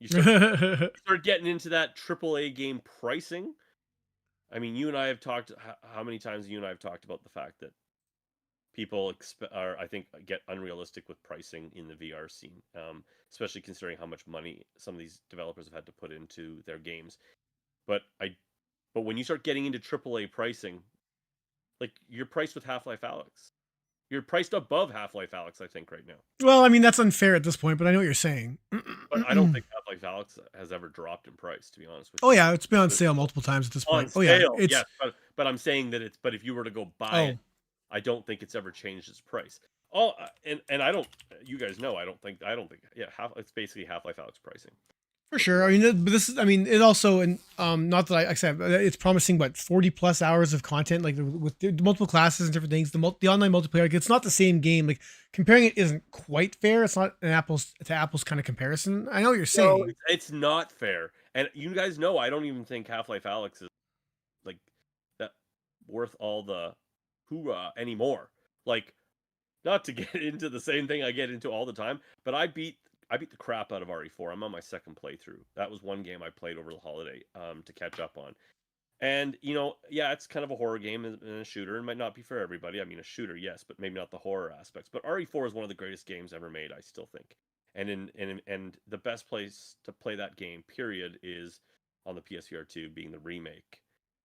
You start getting into that AAA game pricing. I mean, you and I have talked. How many times you and I have talked about the fact that people I think, get unrealistic with pricing in the VR scene, especially considering how much money some of these developers have had to put into their games. But when you start getting into AAA pricing, like, you're priced with Half-Life Alyx. You're priced above Half-Life Alyx, I think, right now. Well, I mean, that's unfair at this point, but I know what you're saying. But I don't think Half-Life Alyx has ever dropped in price, to be honest with you. Oh yeah, it's been on sale multiple times at this point. On sale, it's yes, but I'm saying that but if you were to go buy it I don't think it's ever changed its price. Oh, and I don't. You guys know I don't think. Yeah, it's basically Half-Life Alyx pricing. For sure. I mean, but this is, I mean, it also, and not that I said, it's promising, but 40 plus hours of content, like with the multiple classes and different things, the online multiplayer, like, it's not the same game. Like comparing it isn't quite fair. It's not an apples to apples kind of comparison. I know what you're saying. No, it's not fair. And you guys know I don't even think Half-Life Alyx is like that worth all the hoorah anymore. Like, not to get into the same thing I get into all the time, but I beat the crap out of RE4. I'm on my second playthrough. That was one game I played over the holiday to catch up on. And yeah, it's kind of a horror game and a shooter. It might not be for everybody. I mean, a shooter, yes, but maybe not the horror aspects. But RE4 is one of the greatest games ever made, I still think. And the best place to play that game, period, is on the PSVR 2, being the remake,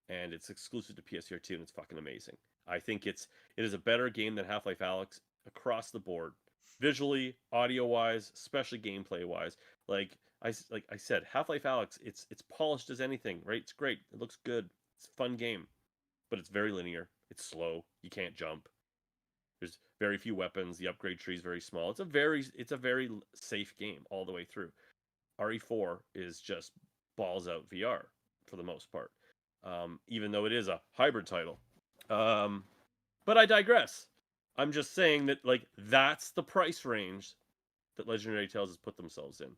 and it's exclusive to PSVR 2, and it's fucking amazing. I think it is a better game than Half-Life Alyx across the board, visually, audio wise, especially gameplay wise. Like I said, Half-Life Alyx, it's polished as anything, right? It's great, it looks good, it's a fun game, but it's very linear, it's slow, you can't jump. There's very few weapons. The upgrade tree is very small. It's a very safe game all the way through. RE4 is just balls out VR for the most part, even though it is a hybrid title. But I digress. I'm just saying that, like, that's the price range that Legendary Tales has put themselves in.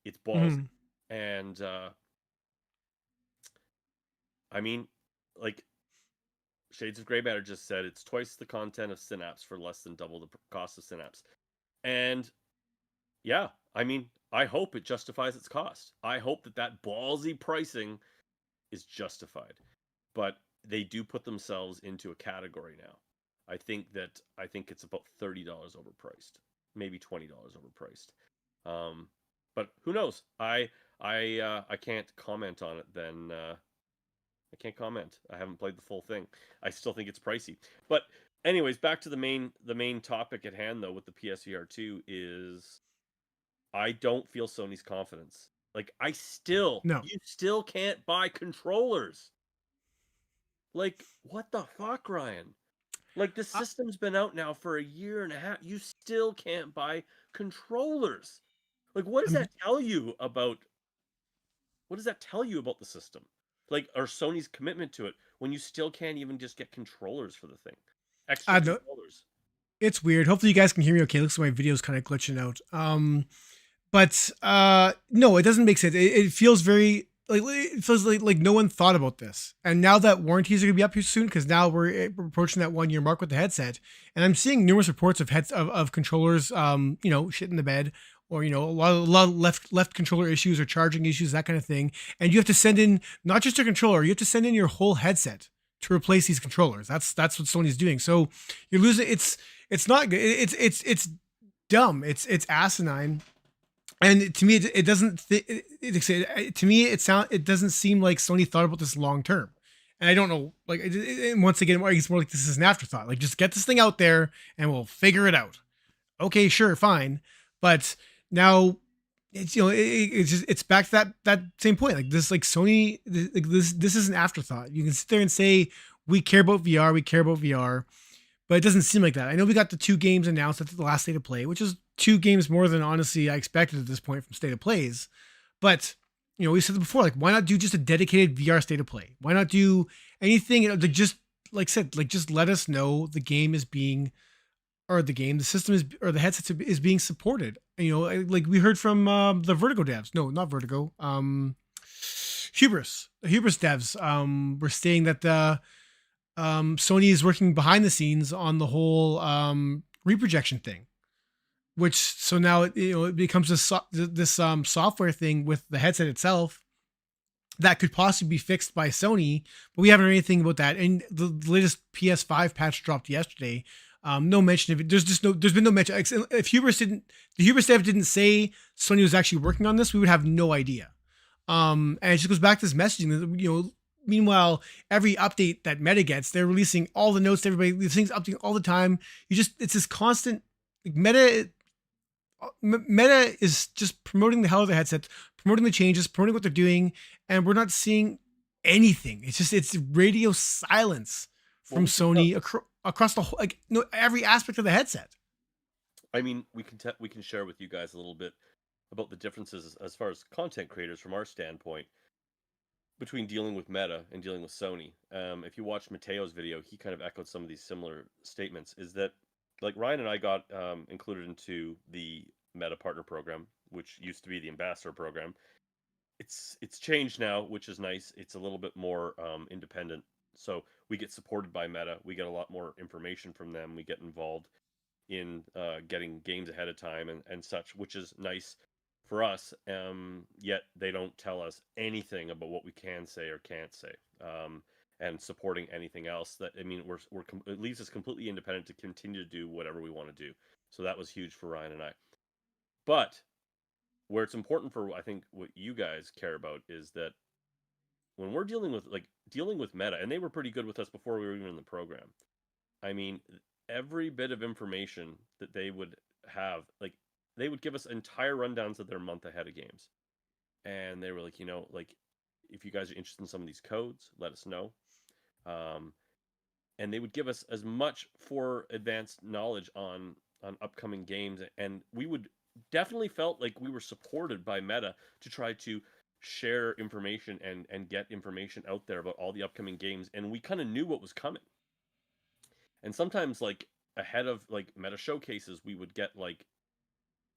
It's balls, and I mean, like, Shades of Grey Matter just said it's twice the content of Synapse for less than double the cost of Synapse. And yeah, I mean, I hope it justifies its cost. I hope that ballsy pricing is justified. But they do put themselves into a category now. I think it's about $30 overpriced, maybe $20 overpriced. But who knows? I can't comment on it then. I can't comment. I haven't played the full thing. I still think it's pricey. But anyways, back to the main topic at hand, though, with the PSVR 2 is I don't feel Sony's confidence. Like, you still can't buy controllers. Like, what the fuck, Ryan? Like, the system's been out now for a year and a half. You still can't buy controllers. Like, what does that tell you about the system? Like, or Sony's commitment to it when you still can't even just get controllers for the thing? Extra controllers. It's weird. Hopefully you guys can hear me okay. Looks like my video's kind of glitching out. But no, it doesn't make sense. It feels very like no one thought about this. And now that warranties are gonna be up here soon, because now we're approaching that 1 year mark with the headset, and I'm seeing numerous reports of controllers, shit in the bed, or a lot of left controller issues or charging issues, that kind of thing. And you have to send in not just your controller, you have to send in your whole headset to replace these controllers. That's what Sony's doing. So you're losing. It's not good. It's dumb. It's asinine. And to me, it doesn't. To me, it doesn't seem like Sony thought about this long term. And I don't know. Like, once again, it's more like this is an afterthought. Like, just get this thing out there, and we'll figure it out. Okay, sure, fine. But now, it's back to that same point. Like, this, like, Sony, this is an afterthought. You can sit there and say we care about VR, but it doesn't seem like that. I know we got the 2 games announced at the last State of Play, which is 2 games more than honestly I expected at this point from State of Plays. But we said it before, like, why not do just a dedicated VR State of Play? Why not do anything? Just like said, like, just let us know the game is being, or the system is, or the headset is being supported. Like we heard from the Vertigo devs. No, not Vertigo. Hubris. The Hubris devs were saying that the Sony is working behind the scenes on the whole reprojection thing, which so now it becomes this software thing with the headset itself that could possibly be fixed by Sony, but we haven't heard anything about that. And the latest PS5 patch dropped yesterday. No mention of it. There's been no mention. If the Hubris dev didn't say Sony was actually working on this, we would have no idea. And it just goes back to this messaging. Meanwhile, every update that Meta gets, they're releasing all the notes to everybody. These things updating all the time. It's this constant, like, Meta is just promoting the hell of the headset, promoting the changes, promoting what they're doing, and we're not seeing anything. It's radio silence Well, from we can tell. Sony across the whole, like, no, every aspect of the headset. I mean, we can share with you guys a little bit about the differences as far as content creators from our standpoint between dealing with Meta and dealing with Sony. If you watch Mateo's video, he kind of echoed some of these similar statements. Is that like Ryan and I got included into the Meta Partner Program, which used to be the Ambassador Program. It's changed now, which is nice. It's a little bit more independent, so we get supported by Meta. We get a lot more information from them. We get involved in getting games ahead of time and such, which is nice for us. Yet they don't tell us anything about what we can say or can't say, and supporting anything else. That I mean, it leaves us completely independent to continue to do whatever we want to do. So that was huge for Ryan and I. But where it's important for I think what you guys care about is that when we're dealing with Meta, and they were pretty good with us before we were even in the program. I mean, every bit of information that they would have, like they would give us entire rundowns of their month ahead of games. And they were like, like if you guys are interested in some of these codes, let us know. Um, and they would give us as much for advanced knowledge on upcoming games, and we would definitely felt like we were supported by Meta to try to share information and get information out there about all the upcoming games, and we kind of knew what was coming. And sometimes like ahead of like Meta showcases, we would get like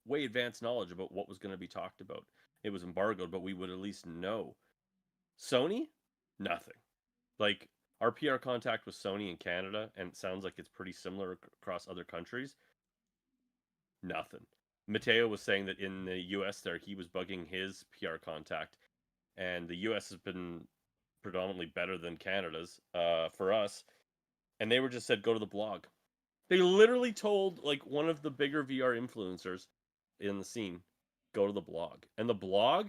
way advanced knowledge about what was going to be talked about. It was embargoed, but we would at least know. Sony, nothing. Like our PR contact with Sony in Canada, and it sounds like it's pretty similar across other countries. Nothing. Mateo was saying that in the US there he was bugging his PR contact, and the US has been predominantly better than Canada's for us, and they were just said go to the blog. They literally told like one of the bigger VR influencers in the scene, go to the blog. And the blog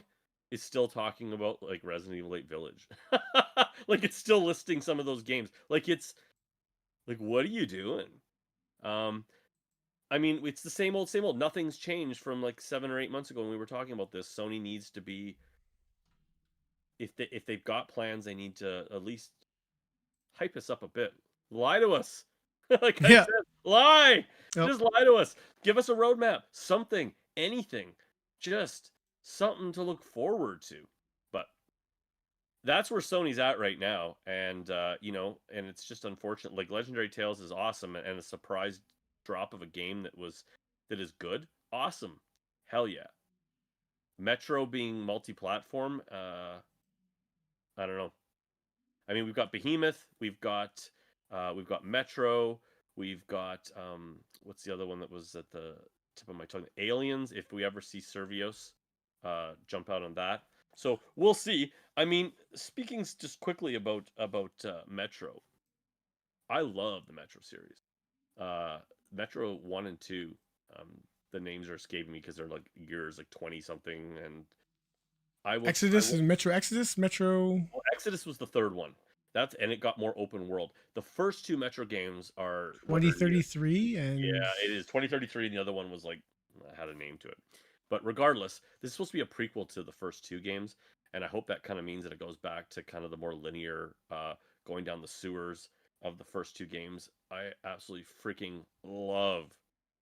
is still talking about like Resident Evil 8 Village. Like it's still listing some of those games. Like it's like what are you doing? Um I mean, it's the same old, same old. Nothing's changed from like 7 or 8 months ago when we were talking about this. Sony needs to be, if they've got plans, they need to at least hype us up a bit. Lie to us, like I Yeah. said, lie. Yep. Just lie to us. Give us a roadmap, something, anything, just something to look forward to. But that's where Sony's at right now, and and it's just unfortunate. Like Legendary Tales is awesome, and a surprise drop of a game that is good, awesome, hell yeah. Metro being multi-platform, I don't know. I mean, we've got Behemoth, we've got Metro, we've got what's the other one that was at the tip of my tongue? Aliens. If we ever see Servios jump out on that, so we'll see. I mean, speaking just quickly about Metro, I love the Metro series. Metro 1 and 2. Um, the names are escaping me because they're like years, like 20 something, and I Exodus will. and Metro Exodus, Metro Well, Exodus was the third one. And it got more open world. The first two Metro games are what are years. 2033 and Yeah, it is 2033, and the other one was like had a name to it. But regardless, this is supposed to be a prequel to the first two games, and I hope that kind of means that it goes back to kind of the more linear, going down the sewers of the first two games. I absolutely freaking love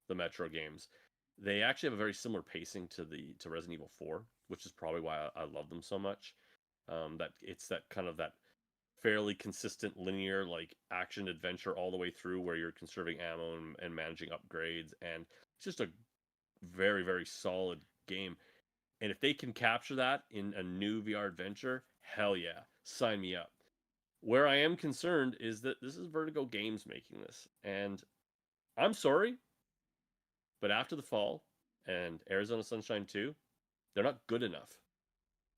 the Metro games. They actually have a very similar pacing to Resident Evil 4, which is probably why I love them so much. That it's that kind of that fairly consistent linear like action adventure all the way through where you're conserving ammo and managing upgrades, and it's just a very very solid game. And if they can capture that in a new VR adventure, hell yeah, sign me up. Where I am concerned is that this is Vertigo Games making this, and I'm sorry, but after the fall and Arizona Sunshine 2, they're not good enough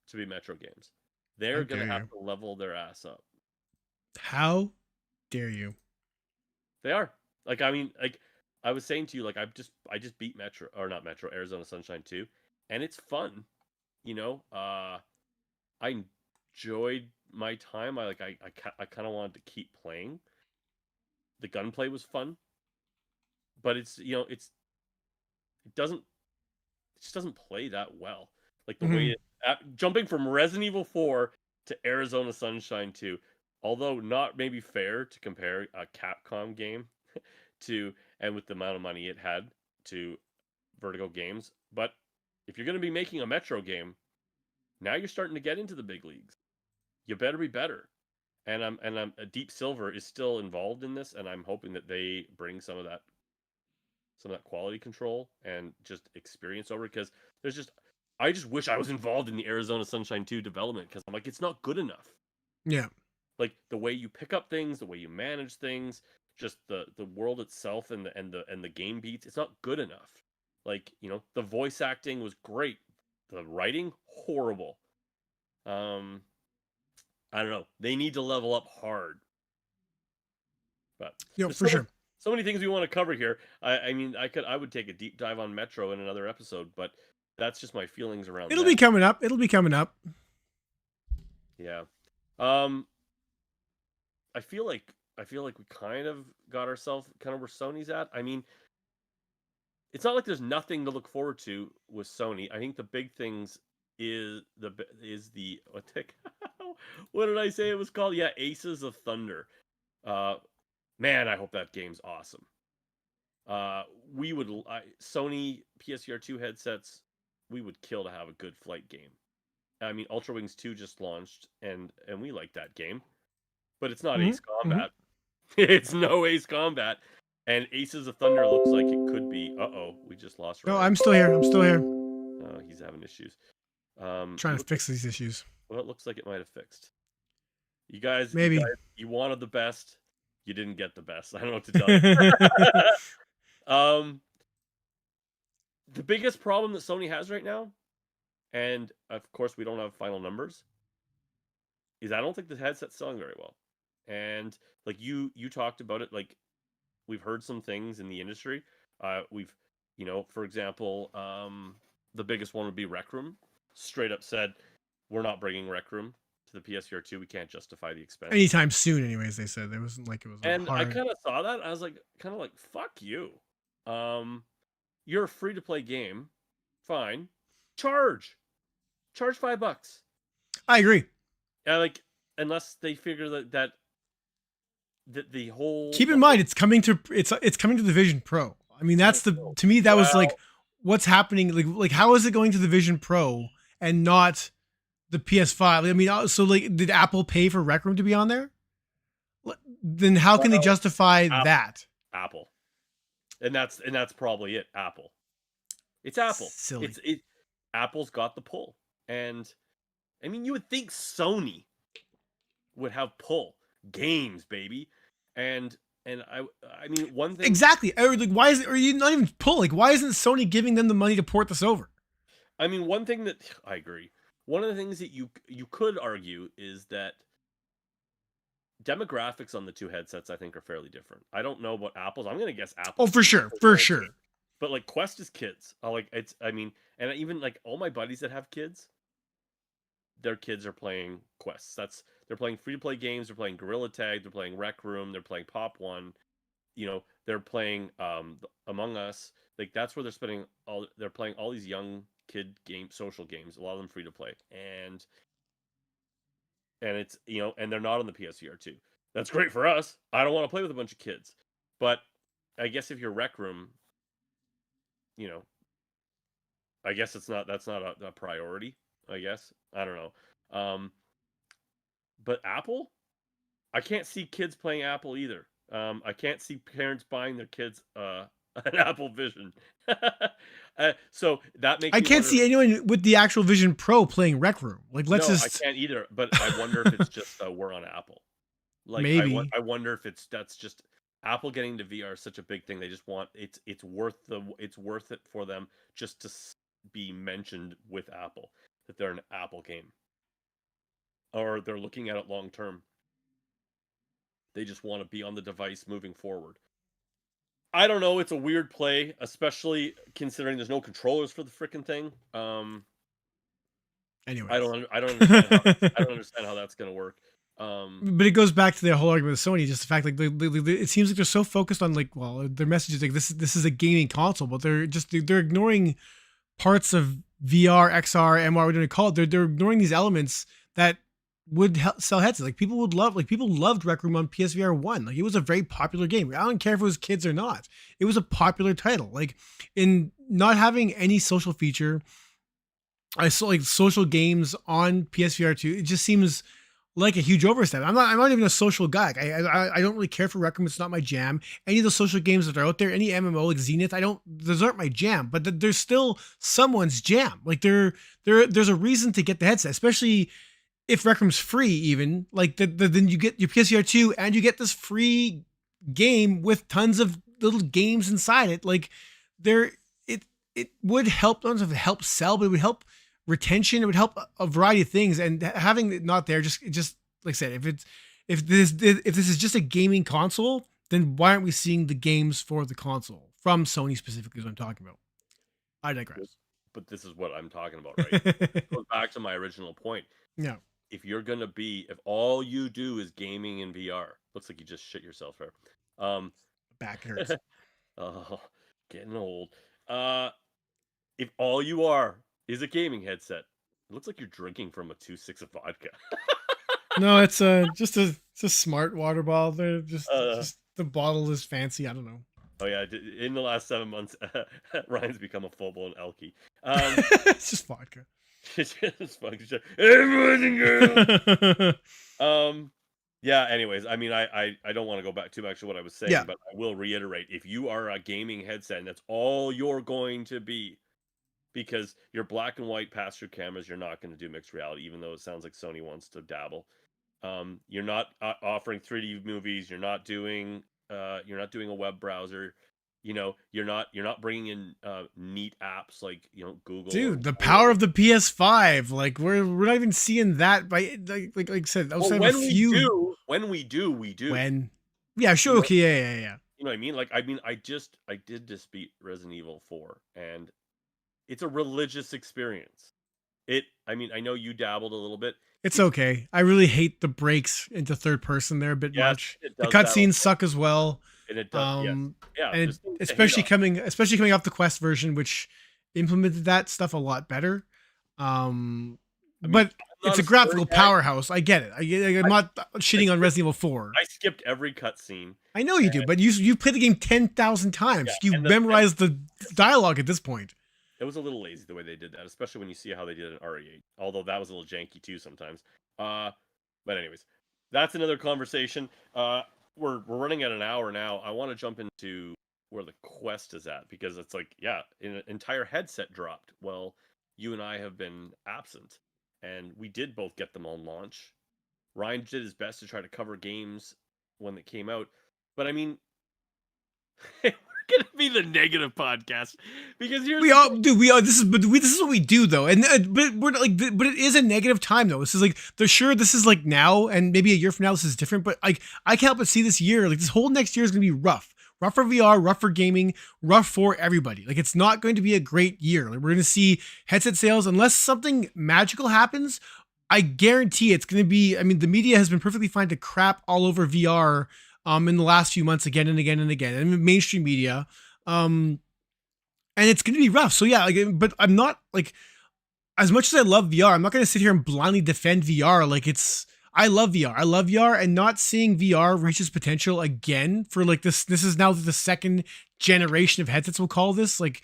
to be Metro games. how They're going dare to have you? to level their ass up. How dare you? They are. Like I mean, like I was saying to you, like I just beat Metro or not Metro Arizona Sunshine 2, and it's fun. You know, I enjoyed my time. I kind of wanted to keep playing. The gunplay was fun, but it's it just doesn't play that well. Like the way Mhm. jumping from Resident Evil 4 to Arizona Sunshine 2, although not maybe fair to compare a Capcom game to, and with the amount of money it had, to Vertigo Games. But if you're going to be making a Metro game, now you're starting to get into the big leagues. You better be better. And Deep Silver is still involved in this, and I'm hoping that they bring some of that quality control and just experience over, because I just wish I was involved in the Arizona Sunshine 2 development, because I'm like, it's not good enough. Yeah. Like the way you pick up things, the way you manage things, just the world itself and the game beats, it's not good enough. Like, you know, the voice acting was great. The writing, horrible. I don't know. They need to level up hard. But For sure. So many things we want to cover here. I mean, I would take a deep dive on Metro in another episode, but that's just my feelings around. It'll be coming up. Yeah. I feel like we kind of got ourselves kind of where Sony's at. I mean, it's not like there's nothing to look forward to with Sony. I think the big things is the what did I say it was called? Yeah, Aces of Thunder. Man, I hope that game's awesome. Sony PSVR 2 headsets, we would kill to have a good flight game. I mean, Ultra Wings 2 just launched, and we like that game, but it's not Ace Combat. It's no Ace Combat, and Aces of Thunder looks like it could be. We just lost Ryan. No, I'm still here. Oh, he's having issues. Trying to fix these issues. Well, it looks like it might have fixed. You guys, maybe you wanted the best. You didn't get the best. I don't know what to tell you. The biggest problem that Sony has right now, and of course we don't have final numbers, is I don't think the headset's selling very well. And like you talked about it, like we've heard some things in the industry. We've, you know, for example, the biggest one would be Rec Room. Straight up said, we're not bringing Rec Room to the PSVR 2. We can't justify the expense anytime soon. Anyways, they said it wasn't like it was. And hard. I kind of saw that. I was like, fuck you. You're a free to play game. Fine, charge $5. I agree. Yeah, like unless they figure that the whole. Keep in mind, it's coming to the Vision Pro. I mean, that's to me that was like, what's happening? Like how is it going to the Vision Pro and not the PS5? I mean, so like, did Apple pay for Rec Room to be on there? Then how can they justify that? Apple, and that's probably it. Apple. It's Apple. Silly. Apple's got the pull, and I mean, you would think Sony would have pull games, baby, and I mean, one thing exactly. Like, why is it? Or you not even pull? Like, why isn't Sony giving them the money to port this over? I mean, one thing that I agree. One of the things that you could argue is that demographics on the two headsets, I think, are fairly different. I don't know about Apple's. I'm going to guess Apple. Oh, for sure. But like Quest is kids. I mean, and even like all my buddies that have kids, their kids are playing Quests. They're playing free to play games. They're playing Gorilla Tag. They're playing Rec Room. They're playing Pop One. You know, they're playing Among Us. Like that's where they're spending all. They're playing all these young kid social games. A lot of them free to play, and it's, you know, and they're not on the PSVR 2. That's great for us. I don't want to play with a bunch of kids, but I guess if you're Rec Room, you know, I guess that's not a priority. I guess I don't know. But Apple, I can't see kids playing Apple either. I can't see parents buying their kids an Apple Vision. So that makes I can't see anyone with the actual Vision Pro playing Rec Room. Like, I can't either. But I wonder if it's just we're on Apple. Like, maybe I wonder if that's just Apple getting into VR is such a big thing. They just want it's worth it for them just to be mentioned with Apple, that they're an Apple game, or they're looking at it long term. They just want to be on the device moving forward. I don't know. It's a weird play, especially considering there's no controllers for the freaking thing. Anyway, I don't understand how that's gonna work. But it goes back to the whole argument with Sony, just the fact like it seems like they're so focused on like, well, their message is like this is a gaming console, but they're ignoring parts of VR, XR, MR, whatever you call it. They're ignoring these elements that would sell headsets. Like people would love, like people loved Rec Room on PSVR 1. Like it was a very popular game. I don't care if it was kids or not. It was a popular title. Like in not having any social feature, I saw like social games on PSVR 2. It just seems like a huge overstep. I'm not even a social guy. Like, I don't really care for Rec Room. It's not my jam. Any of the social games that are out there, any MMO like Zenith, those aren't my jam. But there's still someone's jam. Like there's a reason to get the headset, especially if Rec Room's free. Even like then you get your PSVR 2 and you get this free game with tons of little games inside it. Like there, it would help. I don't know if it helps sell, but it would help retention. It would help a variety of things. And having it not there, just like I said, if this is just a gaming console, then why aren't we seeing the games for the console from Sony specifically? Is what I'm talking about. I digress. But this is what I'm talking about, right? It goes back to my original point. Yeah. If all you do is gaming in VR, looks like you just shit yourself there. Back hurts. Oh, getting old. If all you are is a gaming headset, it looks like you're drinking from a 2.6 of vodka. No, it's just a smart water bottle. They're just the bottle is fancy. I don't know. Oh yeah, in the last 7 months, Ryan's become a full-blown elky. It's just vodka. It's just fucking girl. Yeah, anyways, I mean, I don't want to go back too much to what I was saying, Yeah. but I will reiterate, if you are a gaming headset and that's all you're going to be, because your black and white pass-through cameras, you're not going to do mixed reality, even though it sounds like Sony wants to dabble. You're not offering 3D movies. You're not doing a web browser. You know, you're not bringing in neat apps like Google. Dude, the power of the PS5. Like we're not even seeing that by like I said. Well, when we do, we do. When, yeah, sure, okay, yeah. You know what I mean? Like, I mean, I did just beat Resident Evil 4, and it's a religious experience. I mean, I know you dabbled a little bit. It's okay. I really hate the breaks into third person there a bit much. The cutscenes suck as well. And it does, yeah. And especially coming off the Quest version, which implemented that stuff a lot better. But it's a graphical powerhouse. I get it. I'm not shitting on Resident Evil 4. I skipped every cutscene. I know you do, but you've played the game 10,000 times. Yeah, you memorized the dialogue at this point. It was a little lazy the way they did that, especially when you see how they did it in RE8. Although that was a little janky too sometimes. But anyways, that's another conversation. We're running at an hour now. I want to jump into where the Quest is at, because it's like, yeah, an entire headset dropped. Well, you and I have been absent, and we did both get them on launch. Ryan did his best to try to cover games when they came out, but I mean, we're gonna be the negative podcast because this is what we do though, and but we're like, but it is a negative time though. This is like, this is like now, and maybe a year from now this is different, but like I can't help but see this year, like this whole next year is gonna be rough for VR, rough for gaming, rough for everybody. Like it's not going to be a great year. Like we're gonna see headset sales, unless something magical happens. I guarantee it's gonna be. I mean, the media has been perfectly fine to crap all over VR. In the last few months, again and again and again, and mainstream media, and it's going to be rough. So yeah, like, but I'm not like, as much as I love VR, I'm not going to sit here and blindly defend VR. Like I love VR, and not seeing VR reach its potential again for like this. This is now the second generation of headsets. We'll call this like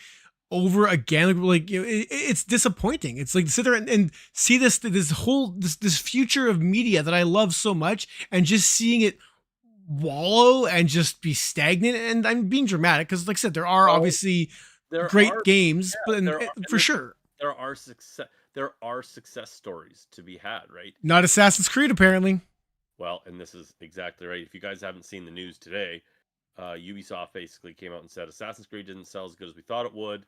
over again. Like it's disappointing. It's like to sit there and see this future of media that I love so much, and just seeing it wallow and just be stagnant. And I'm being dramatic because, like I said, there are obviously great games, but for sure there are success stories to be had, right? Not Assassin's Creed, apparently. Well, and this is exactly right. If you guys haven't seen the news today, Ubisoft basically came out and said Assassin's Creed didn't sell as good as we thought it would.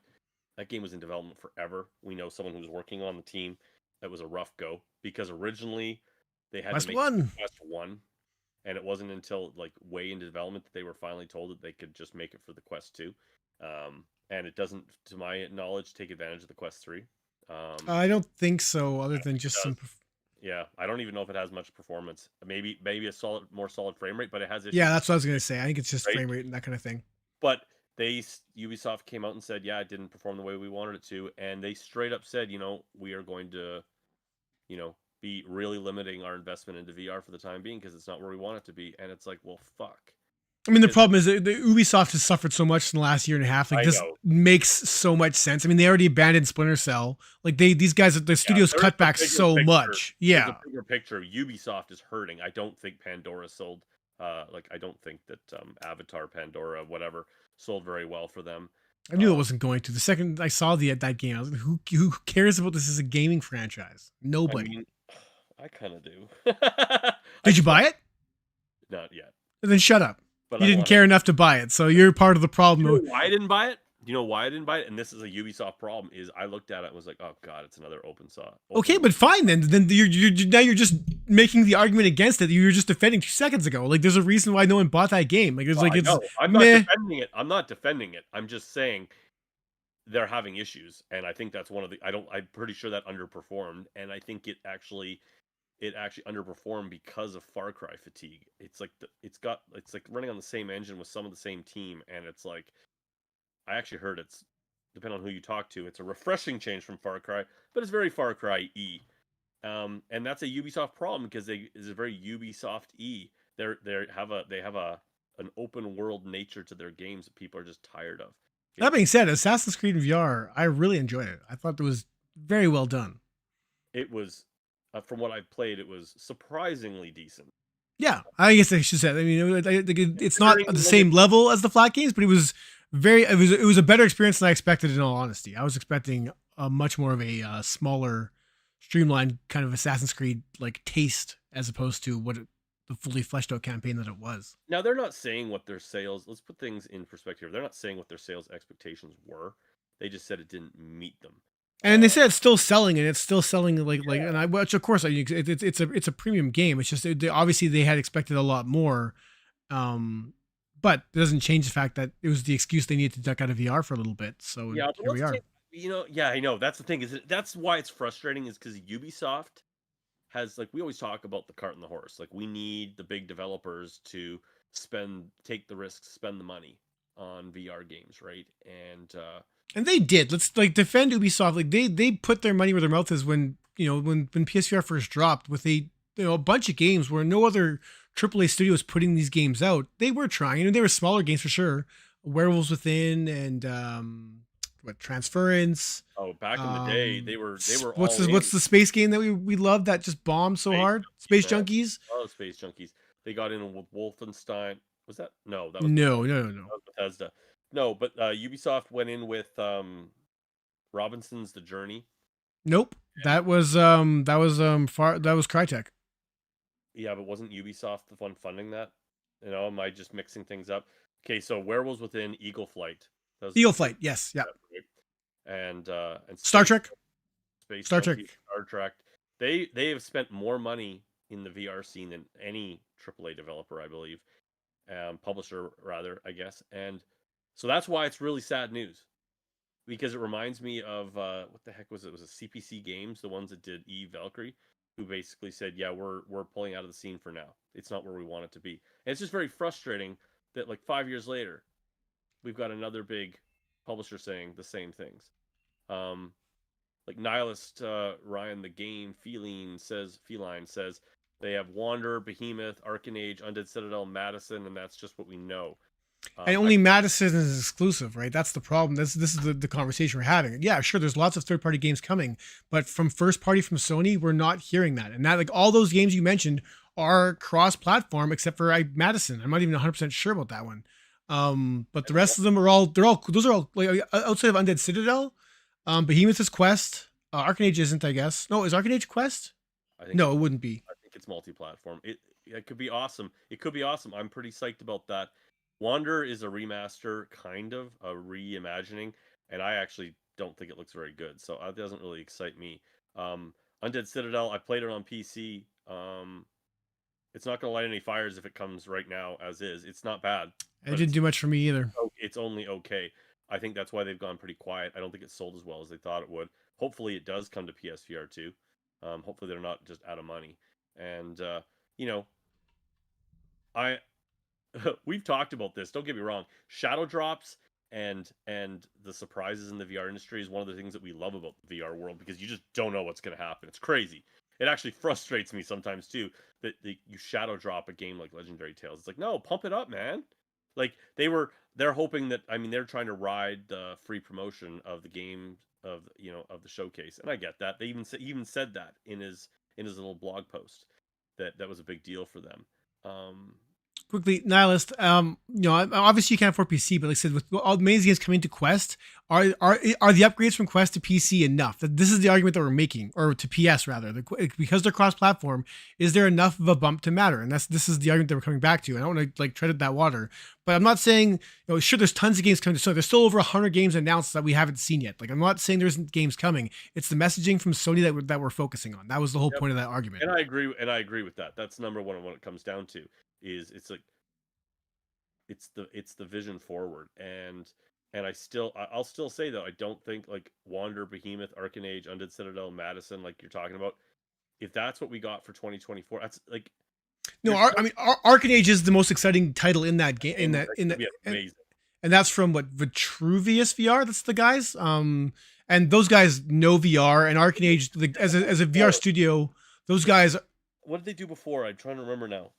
That game was in development forever. We know someone who was working on the team. That was a rough go, because originally they had to make Quest 1. And it wasn't until like way into development that they were finally told that they could just make it for the Quest 2. And it doesn't, to my knowledge, take advantage of the Quest 3. I don't think so, other than just some. Yeah, I don't even know if it has much performance. Maybe a more solid frame rate, but it has issues. Yeah, that's what I was gonna say. I think it's just frame rate and that kind of thing. But Ubisoft came out and said, yeah, it didn't perform the way we wanted it to, and they straight up said, we are going to, be really limiting our investment into VR for the time being because it's not where we want it to be. And it's like, well, fuck. I mean, the Because problem is that the Ubisoft has suffered so much in the last year and a half. Like I this know. makes so much sense. I mean, they already abandoned Splinter Cell. Like these guys, the studios there is cut a back bigger so picture. much. There's Yeah. a bigger picture. Ubisoft is hurting. I don't think Pandora sold. Like I don't think that Avatar, Pandora, whatever, sold very well for them. I knew it wasn't going to. The second I saw that game, I was like, who cares about this as a gaming franchise? Nobody. I mean, I kind of do. Did you buy it? Not yet. Then shut up. But You I didn't wanna- care enough to buy it, so you're part of the You problem. know why I didn't buy it? You know why I didn't buy it? And this is a Ubisoft problem. Is I looked at it and was like, oh god, it's another open source. Okay, but fine then. Then now you're just making the argument against it. You were just defending 2 seconds ago. Like there's a reason why no one bought that game. Like it's Well, like I it's know. I'm not meh. defending it. I'm not defending it. I'm just saying they're having issues, and I think that's one of the. I'm pretty sure that underperformed, and I think it actually underperformed because of Far Cry fatigue. It's like it's like running on the same engine with some of the same team, and it's like I actually heard it's depending on who you talk to, it's a refreshing change from Far Cry, but it's very Far Cry-y. And that's a Ubisoft problem because it's a very Ubisoft-y. They have an open world nature to their games that people are just tired of. That being said, Assassin's Creed VR, I really enjoyed it. I thought it was very well done. It was, from what I've played, it was surprisingly decent. Yeah, I guess I should say. I mean, it's not the same level as the flat games, but it was it was a better experience than I expected. In all honesty, I was expecting a much more of a smaller, streamlined kind of Assassin's Creed like taste as opposed to the fully fleshed out campaign that it was. Now they're not saying what their sales. Let's put things in perspective. They're not saying what their sales expectations were. They just said it didn't meet them. And they said it's still selling, and it's still selling which of course it's a premium game. It's just obviously they had expected a lot more, but it doesn't change the fact that it was the excuse they needed to duck out of VR for a little bit. So yeah, here we are. I know that's the thing. That's why it's frustrating is because Ubisoft has we always talk about the cart and the horse. Like we need the big developers to take the risks, spend the money on VR games, right? And they did. Let's defend Ubisoft. Like they put their money where their mouth is when when PSVR first dropped with a bunch of games where no other AAA studio was putting these games out. They were trying, and they were smaller games for sure. Werewolves Within and Transference. Oh, back in the day, they were. What's the space game that we loved that just bombed so hard? Space Junkies. Oh, Space Junkies. They got in with Wolfenstein. Was that no? That was no. That was Bethesda. No, but Ubisoft went in with Robinson's The Journey. Nope. That was Crytek. Yeah, but wasn't Ubisoft the one funding that? Am I just mixing things up? Okay, so Werewolves Within, Eagle Flight. Eagle Flight, yes, yeah. And Star Trek. Star Trek. They have spent more money in the VR scene than any AAA developer, I believe. Publisher rather, I guess. And so that's why it's really sad news. Because it reminds me of what the heck was it? It was a CPC Games, the ones that did Eve Valkyrie, who basically said, yeah, we're pulling out of the scene for now. It's not where we want it to be. And it's just very frustrating that 5 years later, we've got another big publisher saying the same things. Nihilist Ryan the Game Feline says they have Wander, Behemoth, Arcanage, Undead Citadel, Madison, and that's just what we know. And only Madison is exclusive, right? That's the problem. This is the conversation we're having. Yeah, sure, there's lots of third-party games coming, but from first-party from Sony, we're not hearing that. And that all those games you mentioned are cross-platform, except for Madison. I'm not even 100% sure about that one. But the rest of them are all those are all outside of Undead Citadel. Behemoth is Quest. Arcanage isn't, I guess. No, is Arcanage Quest? No, it wouldn't be. I think it's multi-platform. It could be awesome. It could be awesome. I'm pretty psyched about that. Wander is a remaster, kind of a reimagining, and I actually don't think it looks very good, so that doesn't really excite me. Undead Citadel, I played it on PC. It's not going to light any fires if it comes right now as is. It's not bad. It didn't do much for me either. It's only okay. I think that's why they've gone pretty quiet. I don't think it's sold as well as they thought it would. Hopefully it does come to PSVR 2. Hopefully they're not just out of money. And, we've talked about this. Don't get me wrong. Shadow drops and the surprises in the VR industry is one of the things that we love about the VR world because you just don't know what's going to happen. It's crazy. it actually frustrates me sometimes too that you shadow drop a game like Legendary Tales. It's like, no, pump it up, man. Like they're hoping that, I mean, they're trying to ride the free promotion of the game, of of the showcase, and I get that. They even said that in his little blog post, that was a big deal for them. Quickly, Nihilist. Obviously you can't afford PC, but like I said, with all the amazing games coming to Quest, are the upgrades from Quest to PC enough? This is the argument that we're making, or to PS rather. Because they're cross-platform, is there enough of a bump to matter? And this is the argument that we're coming back to. I don't want to like tread that water, but I'm not saying, sure, there's tons of games coming to Sony. There's still over 100 games announced that we haven't seen yet. Like, I'm not saying there's games coming. It's the messaging from Sony that we're focusing on. That was the whole point of that argument. And I agree with that. That's number one. What it comes down to is it's like it's the vision forward, and I'll still say though, I don't think like Wander, Behemoth, Arcanage, Undead Citadel, Madison, like you're talking about, if that's what we got for 2024, that's like, no, Arcanage is the most exciting title in that game. Amazing. And that's from what, Vitruvius VR. That's the guys. And those guys know VR, and Arcanage as a VR studio. Those guys. What did they do before? I'm trying to remember now.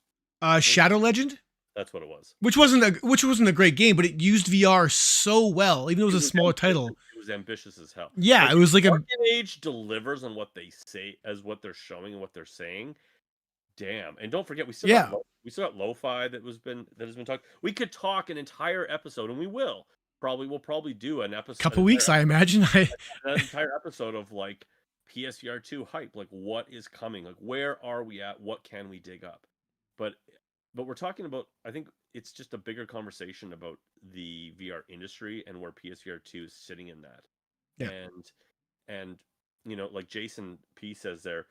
Shadow Legend. That's what it was. Which wasn't a great game, but it used VR so well, even though it was a smaller title. It was ambitious as hell. Yeah, like, it was like Arcanage delivers on what they say, as what they're showing and what they're saying. Damn. And don't forget, we still got Lo-Fi that has been talked. We could talk an entire episode, and we will. We'll probably do an episode. Couple weeks, I imagine. An entire episode of like PSVR 2 hype. Like, what is coming? Like, where are we at? What can we dig up? But we're talking about, I think it's just a bigger conversation about the VR industry and where PSVR 2 is sitting in that. Yeah. And like Jason P says there,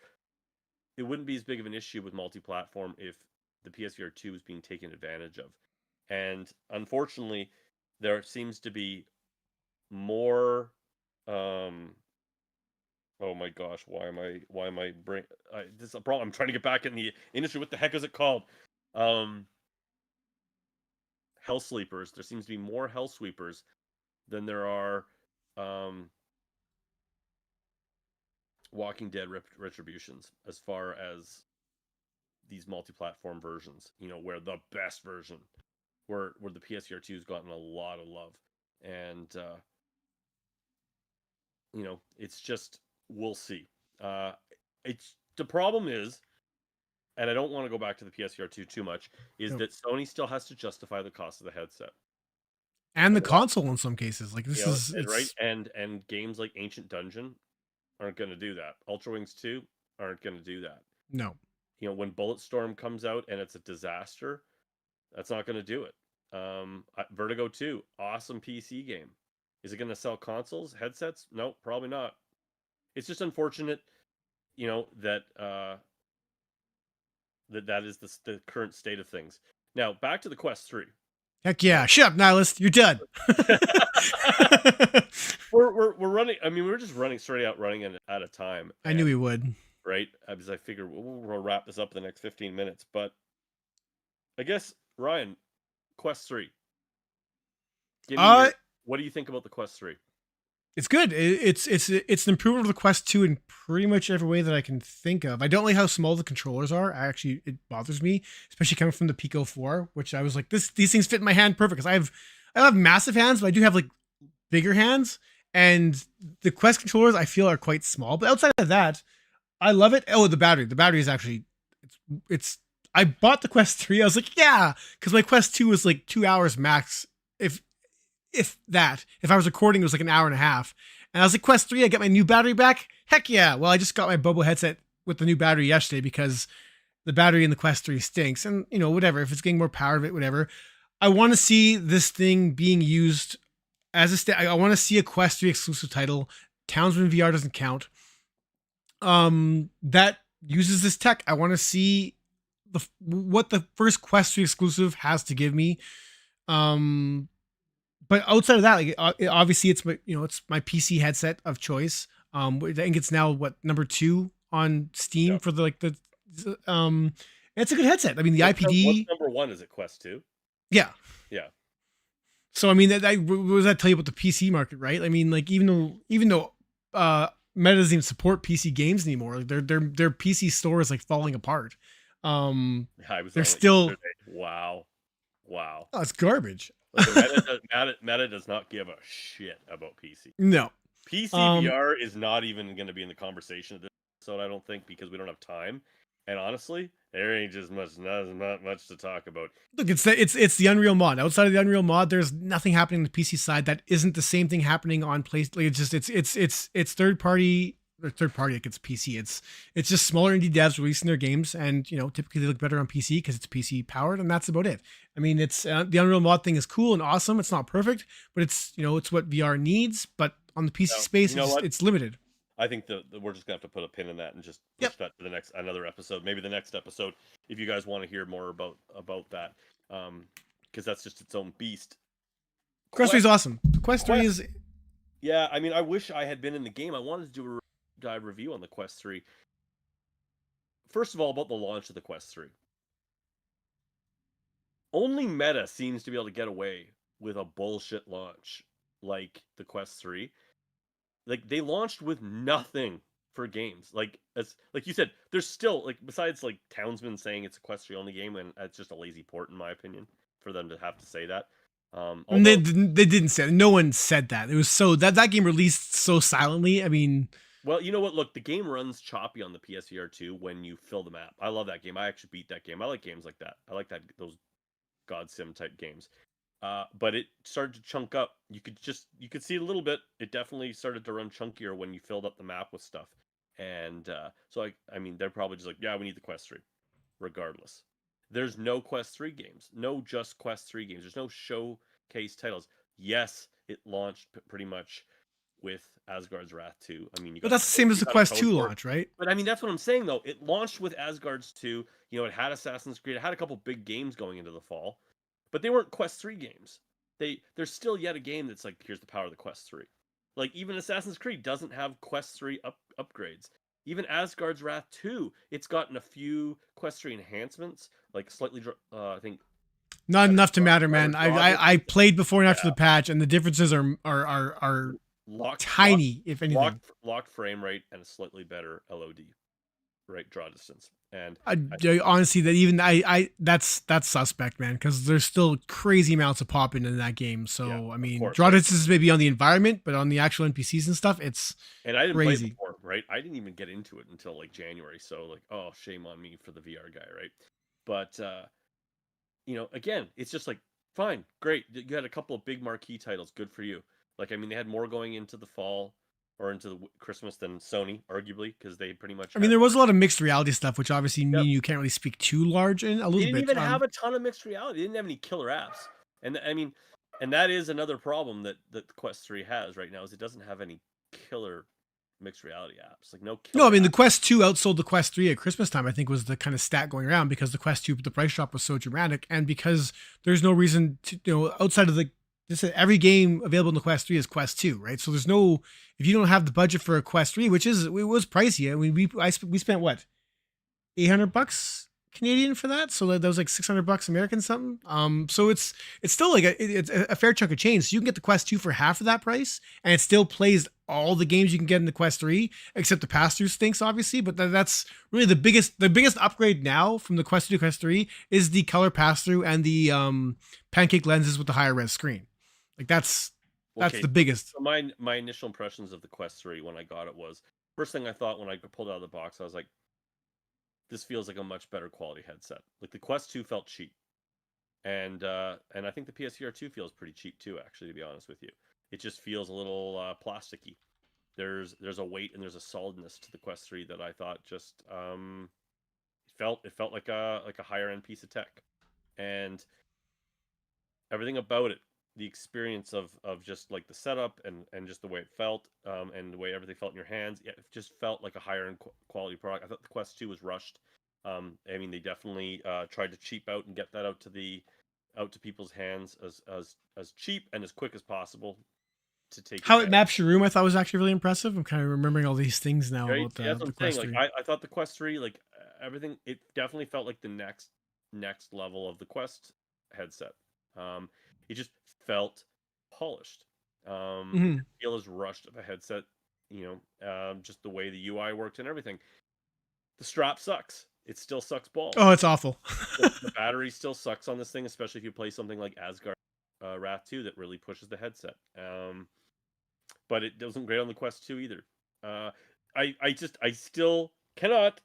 it wouldn't be as big of an issue with multi-platform if the PSVR 2 is being taken advantage of. And unfortunately, there seems to be more oh my gosh, why am I this is a problem. I'm trying to get back in the industry. What the heck is it called? Hell Sleepers. There seems to be more Hell Sweepers than there are Walking Dead Retributions, as far as these multi-platform versions, where the best version, where the PSVR 2 has gotten a lot of love. And it's just, we'll see. It's the problem is, and I don't want to go back to the PSVR 2 too much, is that Sony still has to justify the cost of the headset and the console in some cases. Like, this is right, and games like Ancient Dungeon aren't going to do that. Ultra Wings 2 aren't going to do that. No. When Bulletstorm comes out and it's a disaster, that's not going to do it. Vertigo 2, awesome PC game. Is it going to sell consoles, headsets? No, probably not. It's just unfortunate, that that is the current state of things. Now, back to the Quest 3. Heck yeah. Shut up, Nihilist. You're done. we're running. I mean, we're just running out of time. I knew we would. Right? Because I figured we'll wrap this up in the next 15 minutes. But I guess, Ryan, Quest 3. What do you think about the Quest 3? It's good. It's an improvement of the Quest 2 in pretty much every way that I can think of. I don't like how small the controllers are. It bothers me, especially coming from the Pico 4, which I was like, these things fit in my hand perfect, because I have massive hands, but I do have like bigger hands, and the Quest controllers I feel are quite small. But outside of that, I love it. Oh, the battery. The battery is actually it's. I bought the Quest 3. I was like, yeah, because my Quest 2 was like 2 hours max. If I was recording, it was like an hour and a half. And I was like, Quest 3, I get my new battery back. Heck yeah. Well, I just got my Bobo headset with the new battery yesterday, because the battery in the Quest 3 stinks. And, whatever, if it's getting more power of it, whatever. I want to see this thing being used as I want to see a Quest 3 exclusive title. Townsman VR doesn't count. That uses this tech. I want to see what the first Quest 3 exclusive has to give me. But outside of that, like, obviously it's my, it's my PC headset of choice. I think it's now number 2 on Steam for it's a good headset. I mean, the IPD. What's number 1? Is it Quest 2? Yeah. Yeah. So I mean, what does that tell you about the PC market, right? I mean, like, even though Meta doesn't even support PC games anymore. Like their PC store is like falling apart. I was They're on it still yesterday. Wow. Wow. oh, it's garbage. Like Meta does not give a shit about PC. No. PC Um, VR is not even going to be in the conversation of this episode, I don't think, because we don't have time. And honestly, there ain't just not much to talk about. Look, it's the Unreal mod. Outside of the Unreal mod, there's nothing happening on the PC side that isn't the same thing happening on PlayStation. Like, it's third party or third party like it's PC. It's just smaller indie devs releasing their games, and typically they look better on PC because it's PC powered, and that's about it. I mean, it's the Unreal mod thing is cool and awesome. It's not perfect, but it's it's what VR needs. But on the PC No, space, you know what? it's limited. I think we're just gonna have to put a pin in that and just push Yep. that to another episode, maybe the next episode, if you guys want to hear more about that, because that's just its own beast. Quest 3 is awesome. Quest 3 is Yeah, I mean, I wish I had been in the game. I wanted to do a dive review on the Quest 3. First of all, about the launch of the Quest 3. Only Meta seems to be able to get away with a bullshit launch like the Quest 3. Like, they launched with nothing for games. Like, as like you said, there's still, like, besides like Townsend saying it's a Quest 3 only game, and it's just a lazy port in my opinion for them to have to say that. they didn't say it. No one said that. It was so that game released so silently. I mean, well, you know what? Look, the game runs choppy on the PSVR 2 when you fill the map. I love that game. I actually beat that game. I like games like that. I like those God Sim type games. But it started to chunk up. You could see a little bit. It definitely started to run chunkier when you filled up the map with stuff. And so I mean, they're probably just like, yeah, we need the Quest 3, regardless. There's no Quest 3 games. No just Quest 3 games. There's no showcase titles. Yes, it launched pretty much with Asgard's Wrath 2. I mean, but that's the same as the Quest 2 launch, right? But I mean, that's what I'm saying though. It launched with Asgard's 2. It had Assassin's Creed. It had a couple big games going into the fall, but they weren't Quest 3 games. There's still yet a game that's like, here's the power of the Quest 3. Like, even Assassin's Creed doesn't have Quest 3 upgrades. Even Asgard's Wrath 2, it's gotten a few Quest 3 enhancements, like slightly, I think. Not enough to matter, man. I played before and after the patch, and the differences are tiny, if anything. Locked frame rate and a slightly better LOD, right, draw distance. And I honestly, that even that's suspect, man, because there's still crazy amounts of popping in that game. So Yeah, I mean, course, draw right. distance may be on the environment, but on the actual NPCs and stuff, it's and I didn't play crazy. it before, right? I didn't even get into it until like January. So like, oh, shame on me for the VR guy, right? But again, it's just like, fine, great. You had a couple of big marquee titles, good for you. Like, I mean, they had more going into the fall or into the Christmas than Sony, arguably, because they pretty much. I mean, there was a lot of mixed reality stuff, which obviously Yep. mean you can't really speak too large in a They little didn't bit. even have a ton of mixed reality. They didn't have any killer apps, and I mean, and that is another problem that Quest 3 has right now, is it doesn't have any killer mixed reality apps. Like, no killer No, I mean, the apps. Quest 2 outsold the Quest 3 at Christmas time, I think was the kind of stat going around, because the Quest 2, the price drop was so dramatic, and because there's no reason to, outside of the, this every game available in the Quest 3 is Quest 2, right? So there's no, if you don't have the budget for a Quest 3, which it was pricey. I mean, we spent what, $800 Canadian for that, so that was like $600 American something. So it's still like it's a fair chunk of change. So you can get the Quest 2 for half of that price, and it still plays all the games you can get in the Quest 3, except the pass-through stinks, obviously. But that's really the biggest upgrade now from the Quest 2 to Quest 3 is the color pass-through and the pancake lenses with the higher res screen. Like that's Okay, the biggest. so my initial impressions of the Quest 3 when I got it was, first thing I thought when I pulled it out of the box, I was like, this feels like a much better quality headset. Like, the Quest 2 felt cheap, and I think the PSVR 2 feels pretty cheap too, actually, to be honest with you. It just feels a little plasticky. There's a weight and there's a solidness to the Quest 3 that I thought just it felt like a higher end piece of tech, and everything about it, the experience of just like the setup and just the way it felt, and the way everything felt in your hands, yeah, it just felt like a higher end quality product. I thought the Quest 2 was rushed. I mean, they definitely tried to cheap out and get that out to people's hands as cheap and as quick as possible to take How it advantage. maps your room, I thought was actually really impressive. I'm kind of remembering all these things now Right? about Yeah, that's what the I'm Quest saying. 3. Like, I thought the Quest 3, like, everything, it definitely felt like the next level of the Quest headset. It just felt polished. It Mhm. didn't feel as rushed of a headset just the way the UI worked and everything. The strap sucks. It still sucks balls. Oh, it's awful. The battery still sucks on this thing, especially if you play something like Asgard Wrath 2 that really pushes the headset. But it doesn't great on the Quest 2 either. I still cannot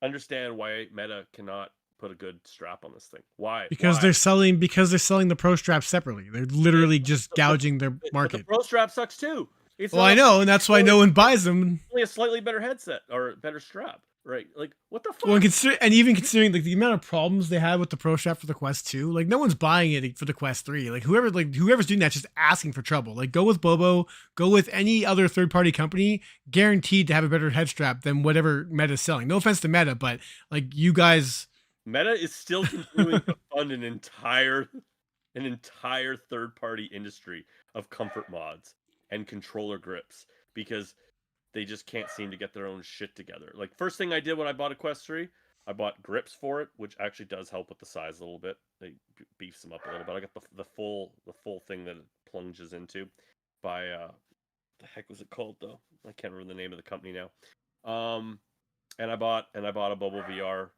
understand why Meta cannot put a good strap on this thing. Why? Because Why? they're selling the Pro straps separately. They're literally just gouging their But the market. Pro strap sucks too. It's Well, I know, and that's why no one buys them. only a slightly better headset or better strap, right? Like what the fuck? Well, even considering like the amount of problems they had with the Pro strap for the Quest 2, like no one's buying it for the Quest 3. Like whoever's doing that's just asking for trouble. Like go with Bobo, go with any other third-party company, guaranteed to have a better head strap than whatever Meta's selling. No offense to Meta, but like you guys, Meta is still continuing to fund an entire third-party industry of comfort mods and controller grips because they just can't seem to get their own shit together. Like first thing I did when I bought a Quest 3, I bought grips for it, which actually does help with the size a little bit. They beefs them up a little bit. I got the full thing that it plunges into by the heck was it called though? I can't remember the name of the company now. And I bought a Bobo VR.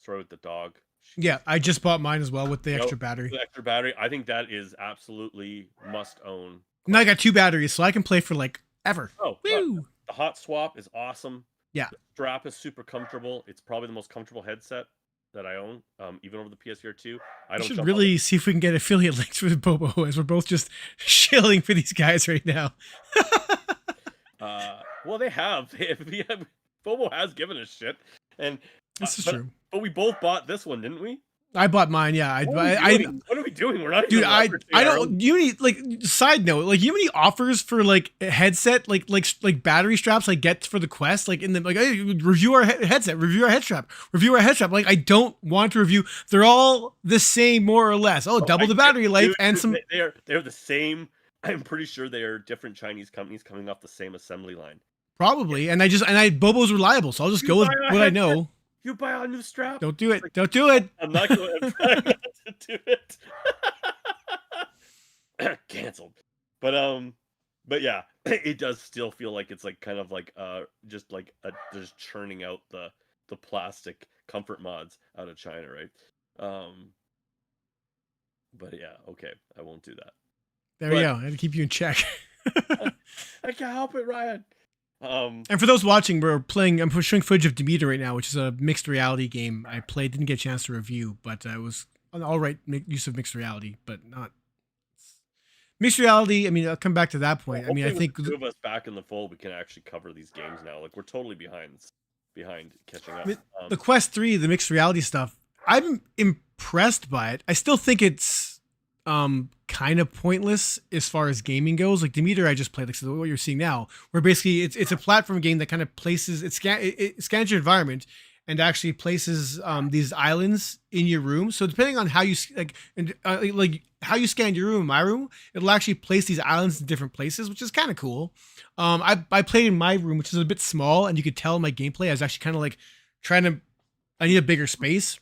Sorry with the dog. yeah, I just bought mine as well with the extra battery. The extra battery. I think that is absolutely must own. Now I got 2 batteries, so I can play for like ever. Oh, Woo! the hot swap is awesome. Yeah. The strap is super comfortable. It's probably the most comfortable headset that I own, even over the PSVR 2. I don't should jump really see if we can get affiliate links with Bobo, as we're both just shilling for these guys right now. Well, they have. Bobo has given us shit, and This is true. But we both bought this one, didn't we? I bought mine. Yeah, What are we doing? We're not dude. even I leveraging our own- don't. You need like side note. Like you know how many offers for like a headset, like battery straps, I get for the Quest. Like in the like, hey, review our headset, review our head strap, review our head strap. Like I don't want to review. They're all the same more or less. Oh, double the battery life and some. They're the same. I'm pretty sure they are different Chinese companies coming off the same assembly line. Probably, and Bobo's reliable, so I'll just go with what I know. You buy a new strap. Don't do it. Don't do it. I'm not going to try not to do it. Canceled. But yeah, it does still feel like it's like kind of like just churning out the plastic comfort mods out of China, right? But yeah, okay, I won't do that. There you go. I had to keep you in check. I can't help it, Ryan. And for those watching, I'm showing footage of Demeter right now, which is a mixed reality game I played. Didn't get a chance to review, but it was an all right use of mixed reality, but not mixed reality. I mean, I'll come back to that point. I mean, I think with the 2 of us back in the fold, we can actually cover these games now. Like we're totally behind catching up. The Quest 3, the mixed reality stuff, I'm impressed by it. I still think it's kind of pointless as far as gaming goes. Like Demeter, I just played, like so what you're seeing now, where basically it's a platform game that kind of places it scans your environment and actually places these islands in your room. So depending on how you like how you scan your room, in my room, it'll actually place these islands in different places, which is kind of cool. I played in my room, which is a bit small, and you could tell in my gameplay I was actually kind of like I need a bigger space.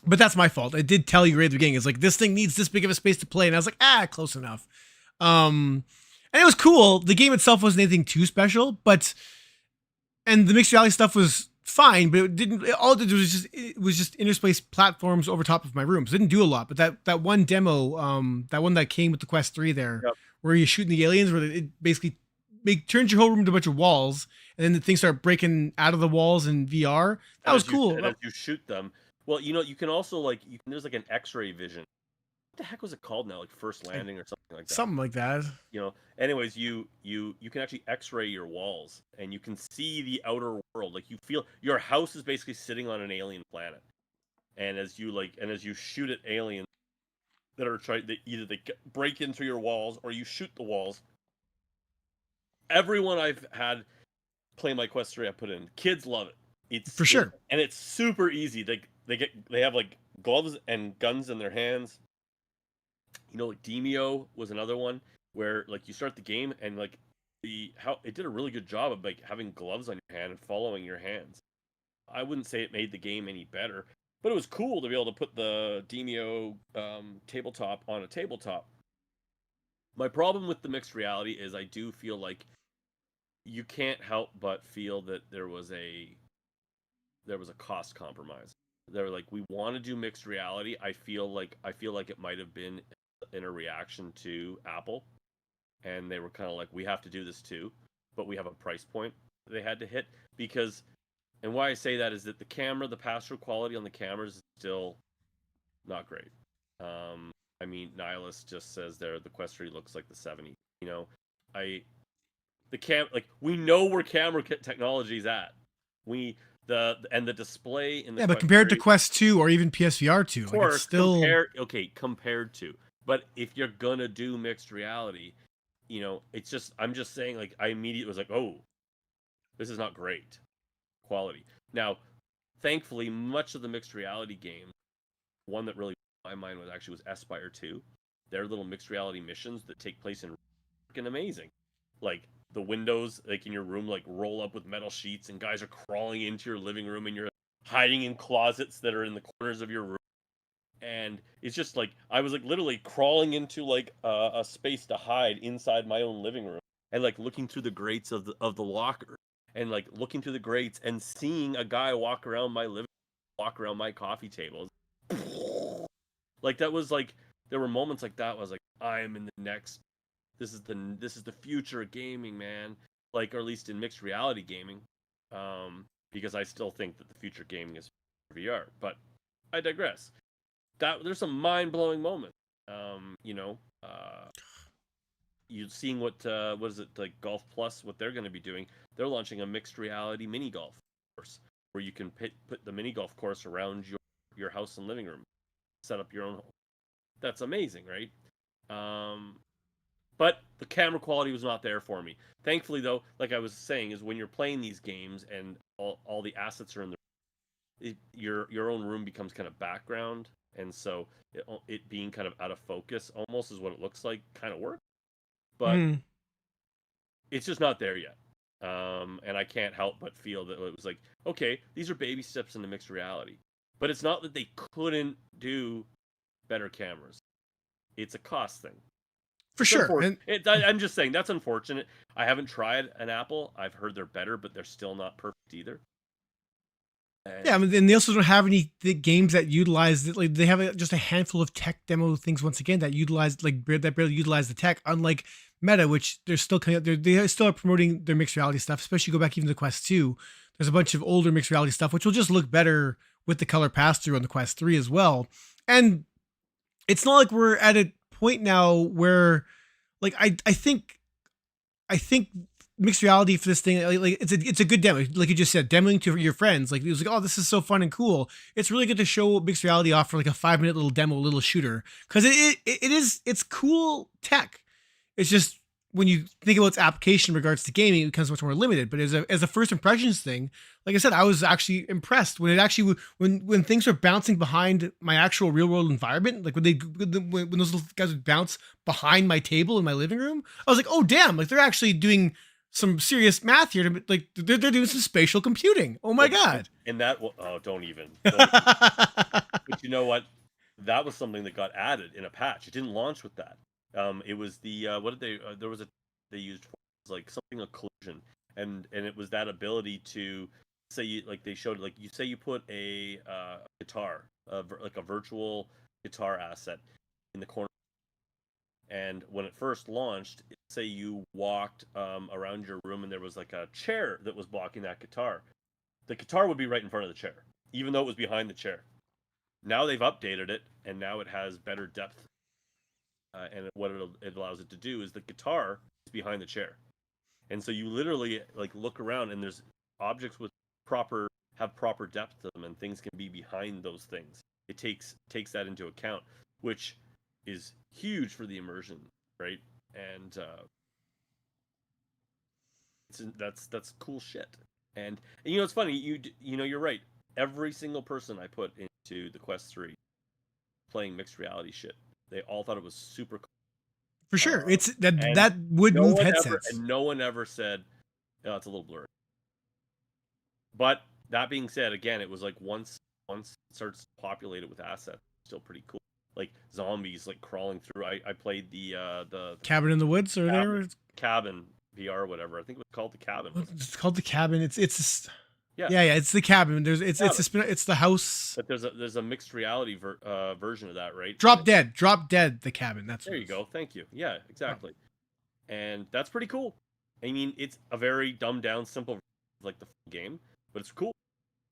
But that's my fault. I did tell you right at the beginning. It's like, this thing needs this big of a space to play. And I was like, close enough. And it was cool. The game itself wasn't anything too special, and the mixed reality stuff was fine, but all it did was just interspace platforms over top of my rooms. It didn't do a lot, but that one demo, that one that came with the Quest 3 there, yep, where you're shooting the aliens, where it basically turns your whole room into a bunch of walls, and then the things start breaking out of the walls in VR. That was cool. And as you shoot them, well, you can also there's like an X-ray vision. What the heck was it called now? Like First Landing or something like that. Something like that. Anyways, you can actually X-ray your walls and you can see the outer world. Like you feel your house is basically sitting on an alien planet. And as you shoot at aliens that are either they break in through your walls or you shoot the walls. Everyone I've had play my Quest 3 I put in, kids love it. It's for sure. And it's super easy. They have like gloves and guns in their hands. Like Demeo was another one where like you start the game and like it did a really good job of like having gloves on your hand and following your hands. I wouldn't say it made the game any better, but it was cool to be able to put the Demeo tabletop on a tabletop. My problem with the mixed reality is I do feel like you can't help but feel that there was a cost compromise. They're like, we want to do mixed reality. I feel like it might have been in a reaction to Apple, and they were kind of like, we have to do this too, but we have a price point they had to hit. Because, and why I say that is that the pass-through quality on the cameras is still not great. I mean, Nihilus just says there the Quest 3 looks like the 70. You know, we know where camera technology is at. The display in the Yeah, but Quest compared to 3, Quest 2 or even PSVR 2, of like it's course, still compared to. But if you're gonna do mixed reality, it's just, I'm just saying, like, I immediately was like, oh, this is not great quality. Now, thankfully, much of the mixed reality game, one that really blew my mind was Espire 2. Their little mixed reality missions that take place in freaking amazing. Like, the windows, like, in your room, like, roll up with metal sheets, and guys are crawling into your living room, and you're hiding in closets that are in the corners of your room. And it's just like, I was like literally crawling into like a space to hide inside my own living room, and like looking through the grates of the locker, and like looking through the grates and seeing a guy walk around my coffee table. Like, that was like, there were moments like that. I was like, I am in the next. This is the future of gaming, man. Like, or at least in mixed reality gaming, because I still think that the future gaming is VR. But I digress. There's some mind-blowing moments. You seeing what is it, like Golf Plus, what they're going to be doing. They're launching a mixed reality mini golf course where you can put the mini golf course around your house and living room, set up your own home. That's amazing, right? But the camera quality was not there for me. Thankfully, though, like I was saying, is when you're playing these games and all the assets are in your own room becomes kind of background, and so it being kind of out of focus almost is what it looks like, kind of works, but it's just not there yet. And I can't help but feel that it was like, okay, these are baby steps into mixed reality, but it's not that they couldn't do better cameras. It's a cost thing. for sure. And I'm just saying that's unfortunate. I haven't tried an Apple. I've heard they're better, but they're still not perfect either. yeah, I mean, and they also don't have any games that utilize it. Like, they have just a handful of tech demo things once again that utilize, like, that barely utilize the tech. Unlike Meta, which they're still coming out, they still are promoting their mixed reality stuff. Especially go back even to Quest 2. There's a bunch of older mixed reality stuff which will just look better with the color pass through on the Quest 3 as well. And it's not like we're at a point now where, like, I think mixed reality for this thing, like it's a good demo, like you just said, demoing to your friends. Like, it was like, oh, this is so fun and cool. It's really good to show mixed reality off for like a 5-minute little demo, little shooter, because it's cool tech. It's just when you think about its application in regards to gaming, it becomes much more limited. But as a first impressions thing, like I said, I was actually impressed when when things were bouncing behind my actual real world environment. Like when those little guys would bounce behind my table in my living room, I was like, oh damn! Like, they're actually doing some serious math here. Like, they're doing some spatial computing. Oh my god! And that, don't even. But you know what? That was something that got added in a patch. It didn't launch with that. It was the what did they? There was they used like something occlusion, and it was that ability to say, they showed, like, you say you put a guitar, like a virtual guitar asset in the corner, and when it first launched, say you walked around your room and there was like a chair that was blocking that guitar, the guitar would be right in front of the chair, even though it was behind the chair. Now they've updated it, and now it has better depth. And what it allows it to do is the guitar is behind the chair, and so you literally, like, look around, and there's objects with proper depth to them, and things can be behind those things. It takes that into account, which is huge for the immersion, right? And that's cool shit. And it's funny, you're right. Every single person I put into the Quest 3 playing mixed reality shit, they all thought it was super cool. For sure, it's that would move headsets. And no one ever said, "Oh, it's a little blurry." But that being said, again, it was like once it starts populated with assets, still pretty cool. Like zombies, like crawling through. I played the Cabin in the Woods, or there cabin VR or whatever. I think it was called the Cabin. It's called the Cabin. It's Yeah, yeah, it's the Cabin. It's Cabin. it's the house. But there's a mixed reality version of that, right? Drop Dead, the Cabin. That's There what you it is. go. Thank you. Yeah, exactly. And that's pretty cool. I mean, it's a very dumbed down, simple like the game, but it's cool.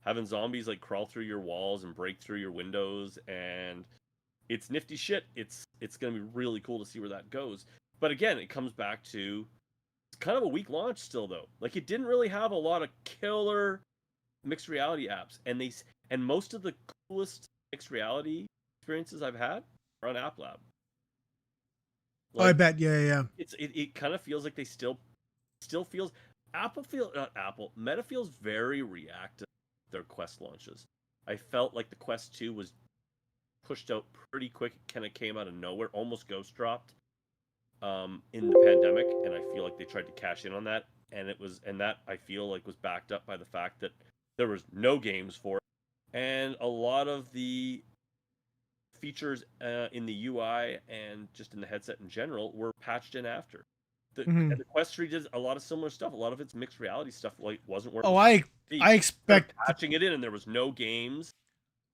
Having zombies like crawl through your walls and break through your windows, and it's nifty shit. It's gonna be really cool to see where that goes. But again, it comes back to it's kind of a weak launch still, though. Like it didn't really have a lot of killer mixed reality apps, and most of the coolest mixed reality experiences I've had are on App Lab. Oh, I bet. Yeah. It kind of feels like they still feels not Apple, Meta feels very reactive to their Quest launches. I felt like the Quest 2 was pushed out pretty quick. It kind of came out of nowhere, almost ghost dropped in the pandemic, and I feel like they tried to cash in on that, and that I feel like was backed up by the fact that there was no games for it, and a lot of the features in the UI and just in the headset in general were patched in after. And the Quest 3 did a lot of similar stuff. A lot of its mixed reality stuff like wasn't working. Oh, I expect patching it in, and there was no games.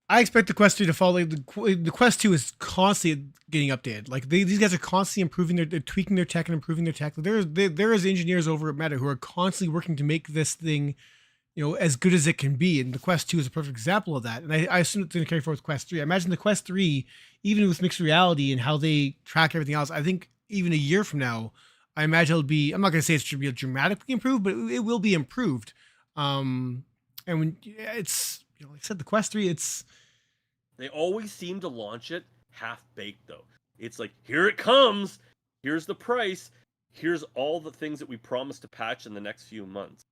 I expect the Quest 3 to follow. The Quest 2 is constantly getting updated. Like these guys are constantly improving they're tweaking their tech and improving their tech. There is engineers over at Meta who are constantly working to make this thing, as good as it can be. And the Quest 2 is a perfect example of that. And I assume it's going to carry forward with Quest 3. I imagine the Quest 3, even with mixed reality and how they track everything else, I think even a year from now, I imagine it'll be, I'm not going to say it should be dramatically improved, but it will be improved. And when it's, like I said, the Quest 3, they always seem to launch it half baked though. It's like, here it comes. Here's the price. Here's all the things that we promised to patch in the next few months.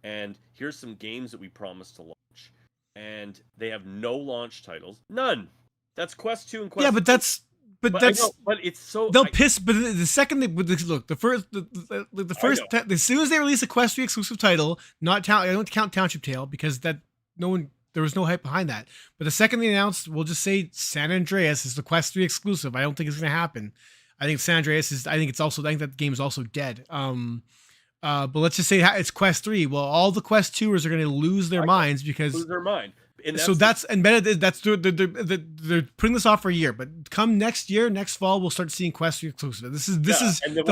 And here's some games that we promised to launch. And they have no launch titles. None. That's Quest 2 and Quest 3. But it's so they'll piss. But the second the first as soon as they release a Quest 3 exclusive title, I don't count Township Tale because there was no hype behind that. But the second they announced, we'll just say San Andreas is the Quest 3 exclusive. I don't think it's going to happen. I think San Andreas is. I think that game is also dead. But let's just say it's Quest 3. Well, all the Quest 2ers are going to lose their minds because lose their mind. And they're putting this off for a year, but come next fall, we'll start seeing Quest 3 exclusive. And then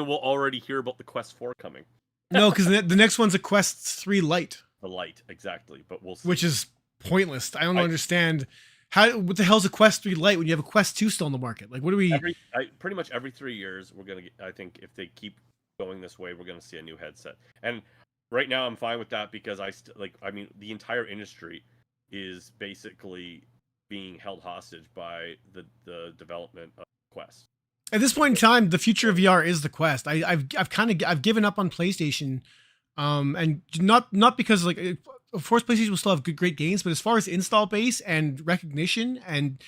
we'll already hear about the Quest 4 coming. No, because the next one's a Quest 3 Lite. The Lite, exactly. But we'll see. Which is pointless. I don't understand what the hell's a Quest 3 Lite when you have a Quest 2 still on the market? Like, what do we? Pretty much every 3 years, we're gonna get. I think if they keep going this way, we're gonna see a new headset. And right now, I'm fine with that because the entire industry is basically being held hostage by the development of Quest. At this point in time, the future of VR is the Quest. I've given up on PlayStation, and not because of course PlayStation will still have great games, but as far as install base and recognition and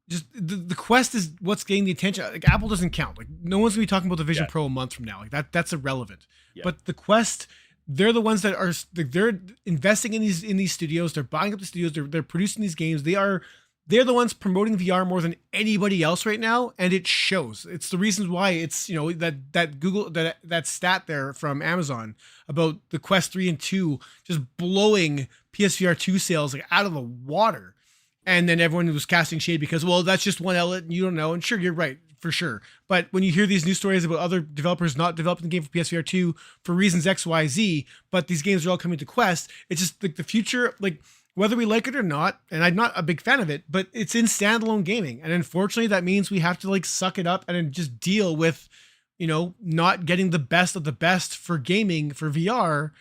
just the Quest is what's getting the attention. Like Apple doesn't count. Like no one's gonna be talking about the Vision Pro a month from now. Like that's irrelevant. Yeah. But the Quest, they're the ones that are they're investing in these studios. They're buying up the studios. They're producing these games. They're the ones promoting VR more than anybody else right now, and it shows. It's the reasons why it's that Google that stat there from Amazon about the Quest 3 and 2 just blowing PSVR 2 sales out of the water. And then everyone was casting shade because, well, that's just one outlet and you don't know. And sure, you're right, for sure. But when you hear these news stories about other developers not developing the game for PSVR 2 for reasons X, Y, Z, but these games are all coming to Quest, it's just like the future, whether we like it or not, and I'm not a big fan of it, but it's in standalone gaming. And unfortunately, that means we have to suck it up and then just deal with, not getting the best of the best for gaming for VR.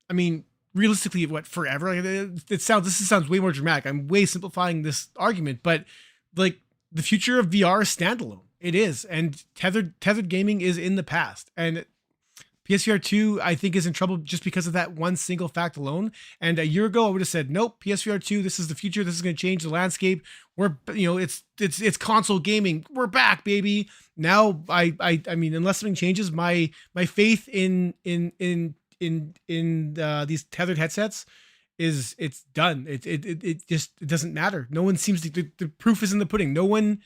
I mean, realistically, forever? This sounds way more dramatic. I'm way simplifying this argument, but the future of VR is standalone. It is, and tethered gaming is in the past. And PSVR 2, I think, is in trouble just because of that one single fact alone. And a year ago, I would have said, nope, PSVR 2, this is the future. This is going to change the landscape. It's console gaming. We're back, baby. Now, I mean, unless something changes, my faith in these tethered headsets it's done. It doesn't matter. No one seems to. The proof is in the pudding. No one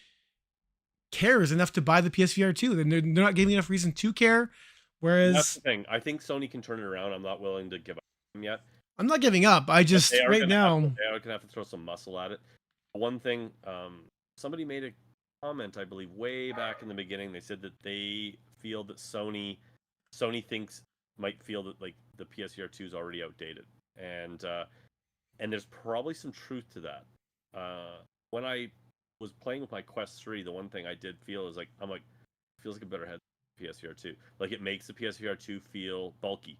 cares enough to buy the PSVR 2. They're not giving enough reason to care. That's Whereas the thing. I think Sony can turn it around. I'm not willing to give up on them yet. I'm not giving up. I But just right now. they are gonna have to throw some muscle at it. One thing, somebody made a comment, I believe, way back in the beginning. They said that they feel that Sony thinks might feel that like the PSVR 2 is already outdated, and there's probably some truth to that. When I was playing with my Quest 3, the one thing I did feel is like it feels like a better head than PSVR 2. Like it makes the PSVR 2 feel bulky.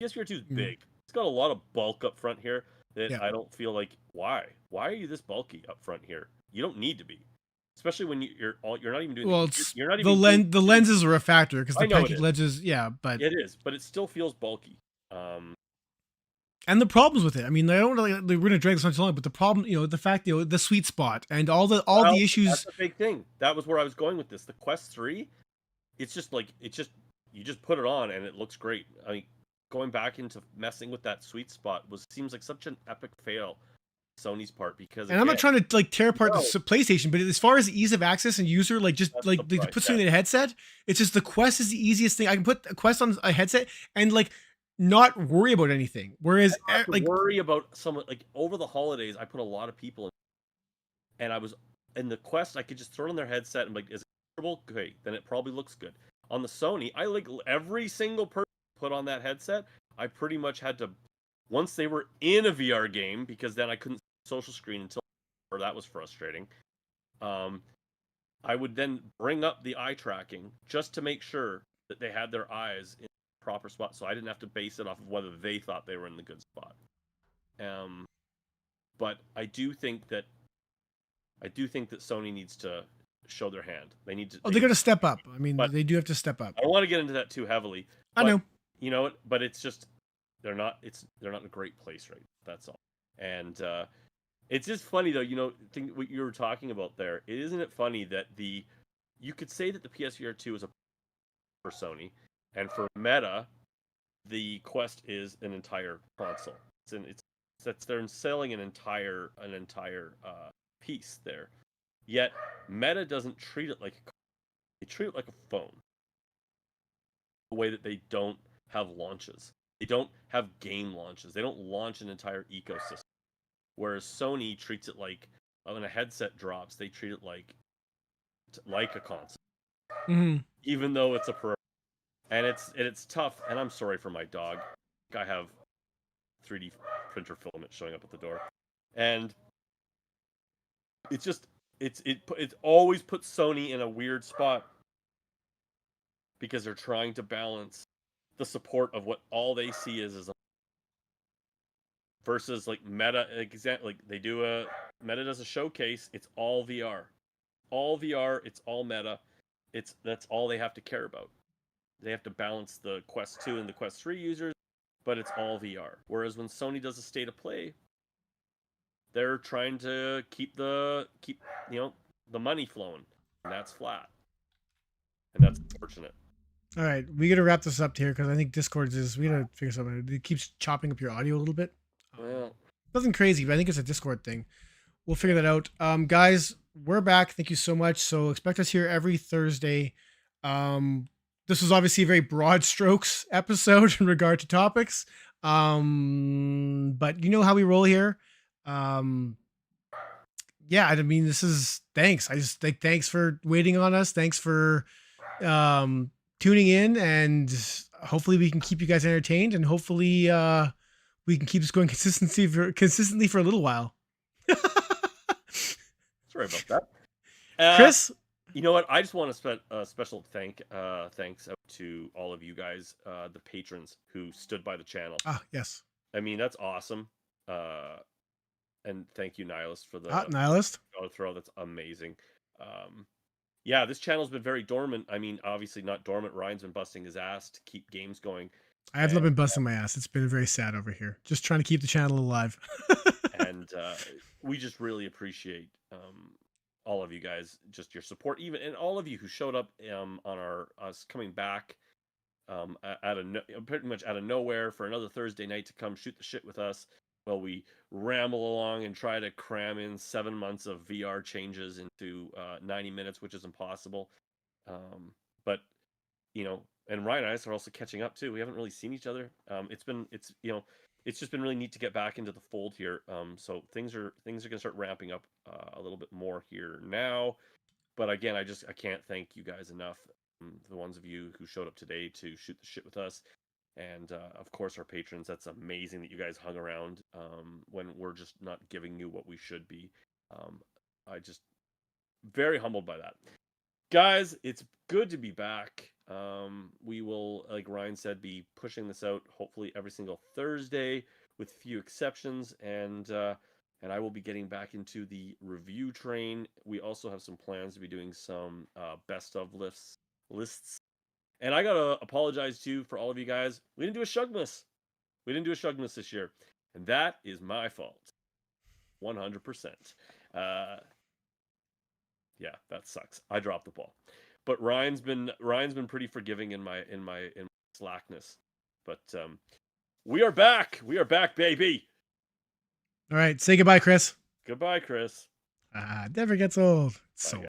PSVR 2 is big. It's got a lot of bulk up front here that I don't feel like why are you this bulky up front here? You don't need to be, especially when you're not even doing. Well, you're not even the lenses are a factor because the pancake lenses, but it is, but it still feels bulky. And the problems with it. I mean, I don't really. We're gonna drag this on too long, but the problem, the fact, the sweet spot and all the issues. That's a big thing. That was where I was going with this. The Quest 3, it's just you just put it on and it looks great. I mean, going back into messing with that sweet spot seems like such an epic fail Sony's part because I'm not trying to like tear apart the PlayStation, but as far as ease of access and user, like just like they put something in a headset, it's just the Quest is the easiest thing. I can put a Quest on a headset and like not worry about anything. Whereas like worry about someone like over the holidays, I put a lot of people in, and I was in the Quest. I could just throw it on their headset and like, is it comfortable? Great, then it probably looks good. On the Sony, I like every single person put on that headset. I pretty much had to once they were in a VR game because then I couldn't social screen until that was frustrating. I would then bring up the eye tracking just to make sure that they had their eyes in the proper spot, so I didn't have to base it off of whether they thought they were in the good spot. But I do think that Sony needs to show their hand. They need to. They got to step up. I mean, they do have to step up. I don't want to get into that too heavily. I know. You know what? But it's just they're not in a great place right now. That's all. And it's just funny though, think what you were talking about there. Isn't it funny that you could say that the PSVR 2 is a for Sony, and for Meta, the Quest is an entire console. They're selling an entire piece there. Yet Meta doesn't treat it like they treat it like a phone. The way that they don't have launches. They don't have game launches. They don't launch an entire ecosystem. Whereas Sony treats it like when a headset drops, they treat it like a console. Mm-hmm. Even though it's a peripheral. And it's tough, and I'm sorry for my dog. I have 3D printer filament showing up at the door. And it's just it always puts Sony in a weird spot because they're trying to balance the support of what all they see is a versus like Meta, like Meta does a showcase, it's all VR. It's all Meta. That's all they have to care about. They have to balance the Quest 2 and the Quest 3 users, but it's all VR. Whereas when Sony does a state of play, they're trying to keep the money flowing, and that's flat. And that's unfortunate. All right, we got to wrap this up here because I think Discord we got to figure something out. It keeps chopping up your audio a little bit. Well, nothing crazy, but I think it's a Discord thing. We'll figure that out. Guys, we're back. Thank you so much. So expect us here every Thursday. This was obviously a very broad strokes episode in regard to topics. But you know how we roll here. Yeah, I mean, thanks. I just think thanks for waiting on us. Thanks for tuning in, and hopefully we can keep you guys entertained, and hopefully we can keep this going consistently for a little while. Sorry about that. Chris? You know what? I just want to spread a special thanks out to all of you guys, the patrons who stood by the channel. Ah, yes. I mean, that's awesome. And thank you, Nihilist, for the Nihilist throw. That's amazing. Yeah, this channel's been very dormant. I mean, obviously not dormant. Ryan's been busting his ass to keep games going. I have not been busting my ass. It's been very sad over here. Just trying to keep the channel alive. And we just really appreciate all of you guys, just your support, and all of you who showed up on us coming back pretty much out of nowhere for another Thursday night to come shoot the shit with us while we ramble along and try to cram in 7 months of VR changes into 90 minutes, which is impossible. But and Ryan and I are also catching up too. We haven't really seen each other. It's just been really neat to get back into the fold here. So things are gonna start ramping up a little bit more here now. But again, I can't thank you guys enough. The ones of you who showed up today to shoot the shit with us, and of course our patrons. That's amazing that you guys hung around when we're just not giving you what we should be. I just very humbled by that. Guys, it's good to be back. We will, like Ryan said, be pushing this out hopefully every single Thursday with few exceptions, and I will be getting back into the review train. We also have some plans to be doing some best of lists. And I gotta apologize too for all of you guys. We didn't do a Shugmas. We didn't do a Shugmas this year, and that is my fault, 100%. Yeah, that sucks. I dropped the ball, but Ryan's been pretty forgiving in my slackness. But we are back. We are back, baby. All right, say goodbye, Chris. Goodbye, Chris. Never gets old. It's Bye, so guys.